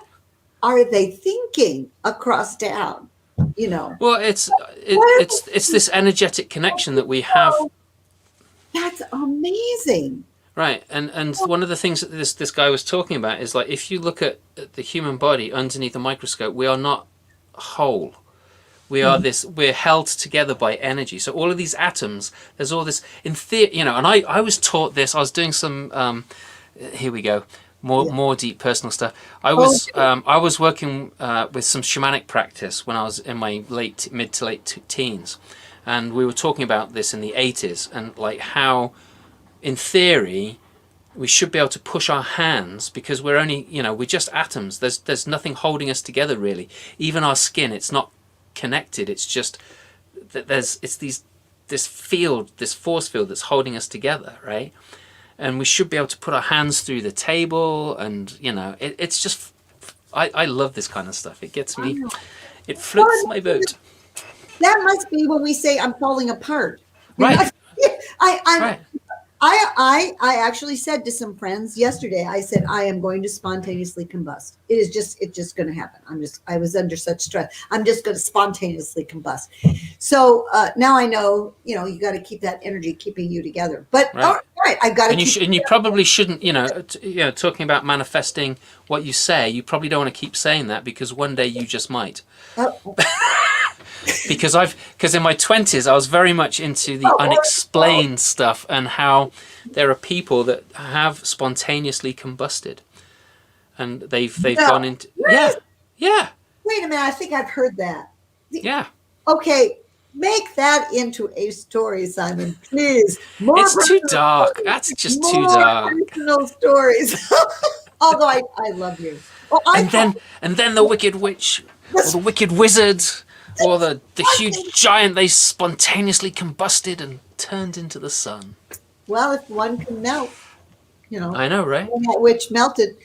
are they thinking across town? Well, it's this energetic connection that we have. That's amazing. Right, and one of the things that this guy was talking about is, like, if you look at the human body underneath a microscope, we are not whole. We are we're held together by energy. So all of these atoms, there's all this in theory, and I was taught this. I was doing some here we go, more deep personal stuff. I was working with some shamanic practice when I was in my mid to late teens, and we were talking about this in the 80s, and like how, in theory, we should be able to push our hands, because we're only, we're just atoms. There's nothing holding us together, really. Even our skin, it's not connected. It's just that this field, this force field that's holding us together, right? And we should be able to put our hands through the table, and it's just, I love this kind of stuff. It gets me, it floats my boat. That must be when we say I'm falling apart. Right. Right. I actually said to some friends yesterday, I said, I am going to spontaneously combust. It's just going to happen. I was under such stress. I'm just going to spontaneously combust. So now I know, you got to keep that energy keeping you together. But all right, I've got to. And you probably shouldn't, talking about manifesting what you say, you probably don't want to keep saying that, because one day you just might. Because in my 20s I was very much into the unexplained stuff, and how there are people that have spontaneously combusted, and they've gone into yeah. Wait a minute, I think I've heard that. Yeah. Okay, Make that into a story, Simon, please. More It's too personal dark. stories. That's just too More dark. personal stories. Although I love you. Well, And then the wicked witch, or the wicked wizard, or the huge giant, they spontaneously combusted and turned into the sun. well, if one can melt, you know, I know, right? when that witch melted,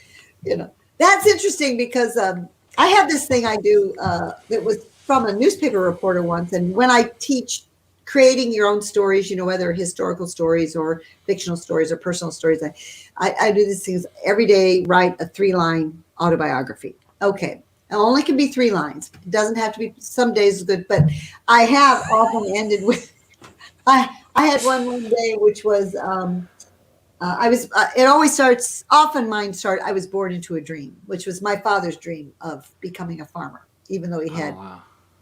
you know, that's interesting because I have this thing I do that was from a newspaper reporter once, and when I teach creating your own stories, you know, whether historical stories or fictional stories or personal stories, I do these things every day. Write a 3-line autobiography. Okay, it only can be 3 lines. It doesn't have to be. Some days is good, but I have often ended with. I had one day which was. I was. It always starts. Often mine start. I was born into a dream, which was my father's dream of becoming a farmer, even though he had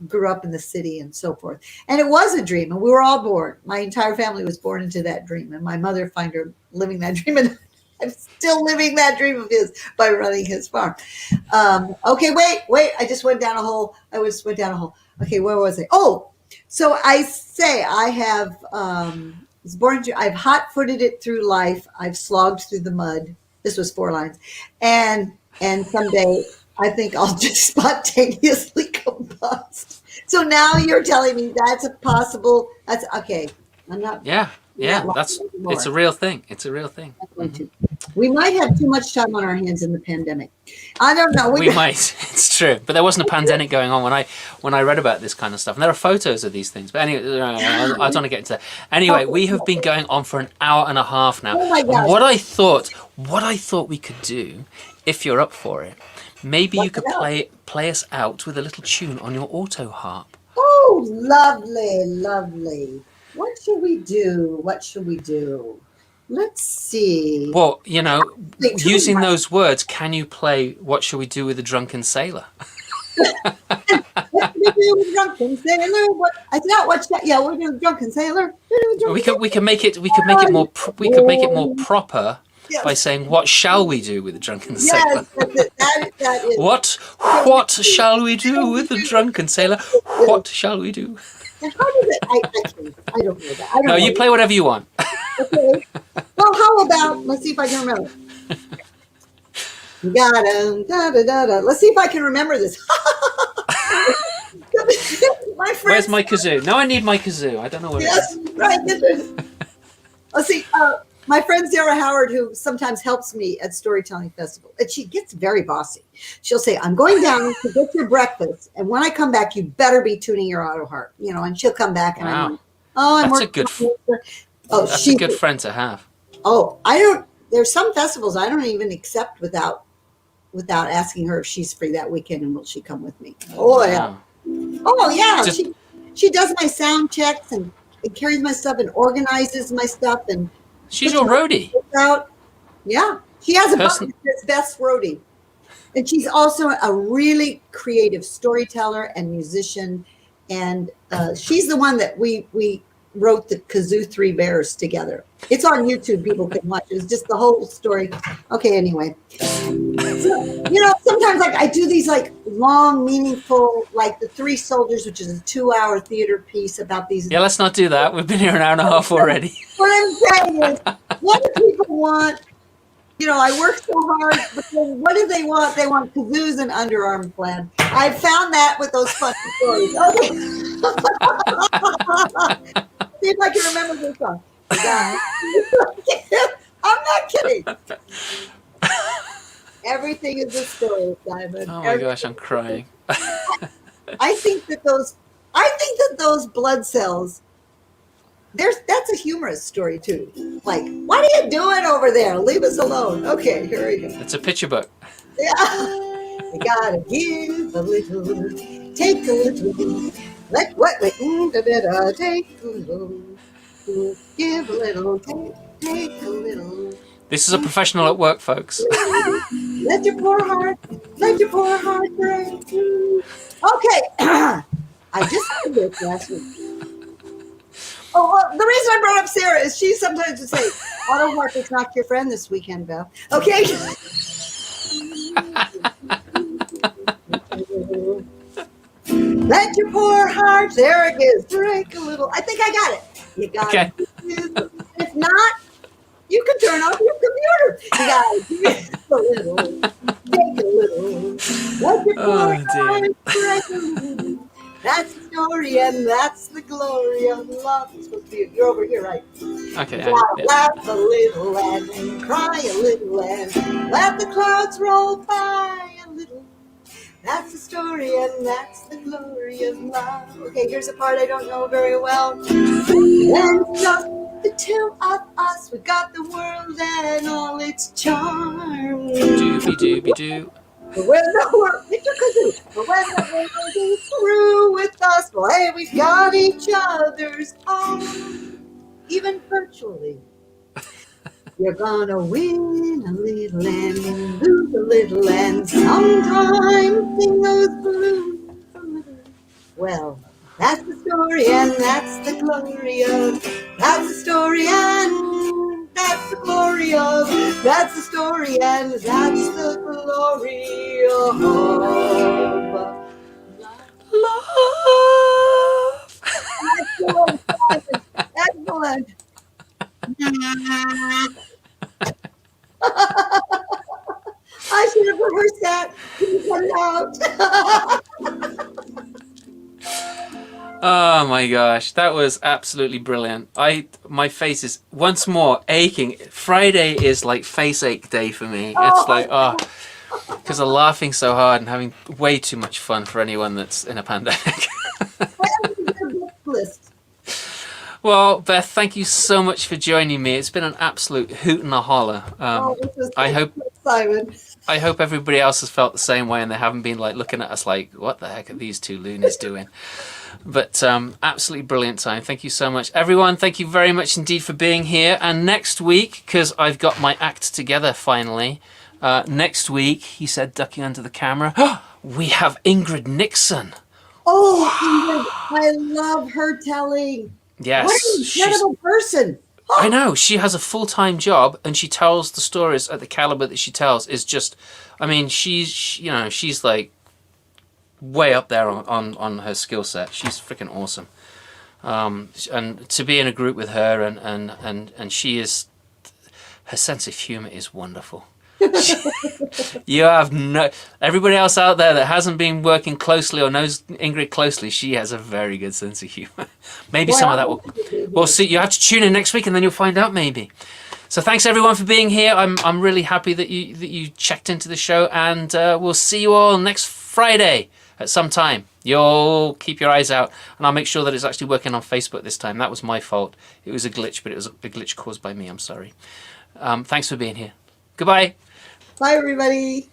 grew up in the city and so forth. And it was a dream, and we were all born. My entire family was born into that dream, and my mother found her living that dream, and I'm still living that dream of his by running his farm. Okay, wait. I just went down a hole. Okay, where was I? Oh, so I say I have. Was born to, I've hot-footed it through life. I've slogged through the mud. This was 4 lines. And someday I think I'll just spontaneously combust. So now you're telling me that's a possible, that's okay. I'm not. Yeah, it's a real thing. It's a real thing. Mm-hmm. We might have too much time on our hands in the pandemic. I don't know. We might. It's true, but there wasn't a pandemic going on when I read about this kind of stuff. And there are photos of these things. But anyway, I don't want to get into that. Anyway, we have been going on for an hour and a half now. Oh my gosh. And what I thought we could do, if you're up for it, maybe you could play us out with a little tune on your auto harp. Oh, lovely, lovely. What should we do? Let's see. Well, you know, using those words, can you play What Shall We Do with a Drunken Sailor? What should we do with Drunken Sailor? We're doing Drunken Sailor. We can make it more proper by saying, what shall we do with a drunken sailor? That is. What shall we do with a drunken sailor? What shall we do? How does it? I don't know that. No, you play whatever you want. Okay. Well, how about, let's see if I can remember. Let's see if I can remember this. My friend. Where's my kazoo? Now I need my kazoo. I don't know what it is. Right. Let's see. My friend Sarah Howard, who sometimes helps me at Storytelling Festival, and she gets very bossy. She'll say, I'm going down to get your breakfast, and when I come back, you better be tuning your auto harp. You know, and she'll come back and I'm like, that's a good friend to have. Oh, there's some festivals I don't even accept without asking her if she's free that weekend and will she come with me. Oh, yeah. Oh, yeah. She does my sound checks and carries my stuff and organizes my stuff. And she's your roadie. Yeah. She has a button that says Best Roadie. And she's also a really creative storyteller and musician. And she's the one that we wrote the Kazoo 3 Bears together. It's on YouTube. People can watch it. It's just the whole story. Okay, anyway. So, you know, sometimes I do these long, meaningful, like The 3 Soldiers, which is a 2-hour theater piece about these. Yeah, let's not do that. We've been here an hour and a half already. What I'm saying is, what do people want? You know, I work so hard, but then what do they want? They want kazoos and underarm plans. I found that with those funny stories. Okay. See if I can remember this song. I'm not kidding. Everything is a story, Simon. Oh my gosh, I'm crying. I think that those blood cells. That's a humorous story too. Like, what are you doing over there? Leave us alone. Okay, here we go. It's a picture book. Yeah. You gotta give a little, take a little. Take a little. Give a little, take a little. This is a professional at work, folks. Let your poor heart break. Okay. I just heard this last week. Oh, well, the reason I brought up Sarah is she sometimes would say, auto harp is not your friend this weekend, Beth. Okay. Let your poor heart, there it is, break a little. I think I got it. You got it. If not, you can turn off your computer. You got to break a little, take a little. Let your poor heart break a little. That's the story and that's the glory of love. It's supposed to be, you're over here, right? Okay. You gotta laugh a little and cry a little and let the clouds roll by a little. That's the story and that's the glory of love. Okay, here's a part I don't know very well. And just the two of us, we got the world and all its charms. Doobie-doobie-doo. But when the world, but when the world is through with us, well, hey, we've got each other's arms, even virtually. You're gonna win a little and lose a little, and sometimes sing those blues a little. Well, that's the story, and that's the glory of. That's the story, and that's the glory of. That's the story, and that's the glory of love. Excellent. I should have rehearsed that. Cut it out. Oh my gosh, that was absolutely brilliant. My face is once more aching. Friday is like face ache day for me. It's like, because I'm laughing so hard and having way too much fun for anyone that's in a pandemic. Well, Beth, thank you so much for joining me. It's been an absolute hoot and a holler. I hope everybody else has felt the same way and they haven't been like looking at us like, what the heck are these two loonies doing? But absolutely brilliant time. Thank you so much. Everyone, thank you very much indeed for being here. And next week, because I've got my act together finally, next week, he said, ducking under the camera, we have Ingrid Nixon. Oh, Ingrid, I love her telling. Yes. What an incredible person. I know. She has a full-time job and she tells the stories at the caliber that she tells is just, I mean, she's like way up there on her skill set. She's freaking awesome. And to be in a group with her and she is, her sense of humor is wonderful. You have everybody else out there that hasn't been working closely or knows Ingrid closely, she has a very good sense of humor. Maybe some of that we'll see. You have to tune in next week and then you'll find out maybe. So thanks everyone for being here. I'm really happy that you checked into the show, and we'll see you all next Friday at some time. You'll keep your eyes out, and I'll make sure that it's actually working on Facebook this time. That was my fault. It was a glitch, but it was a glitch caused by me. I'm sorry. Thanks for being here. Goodbye. Bye, everybody.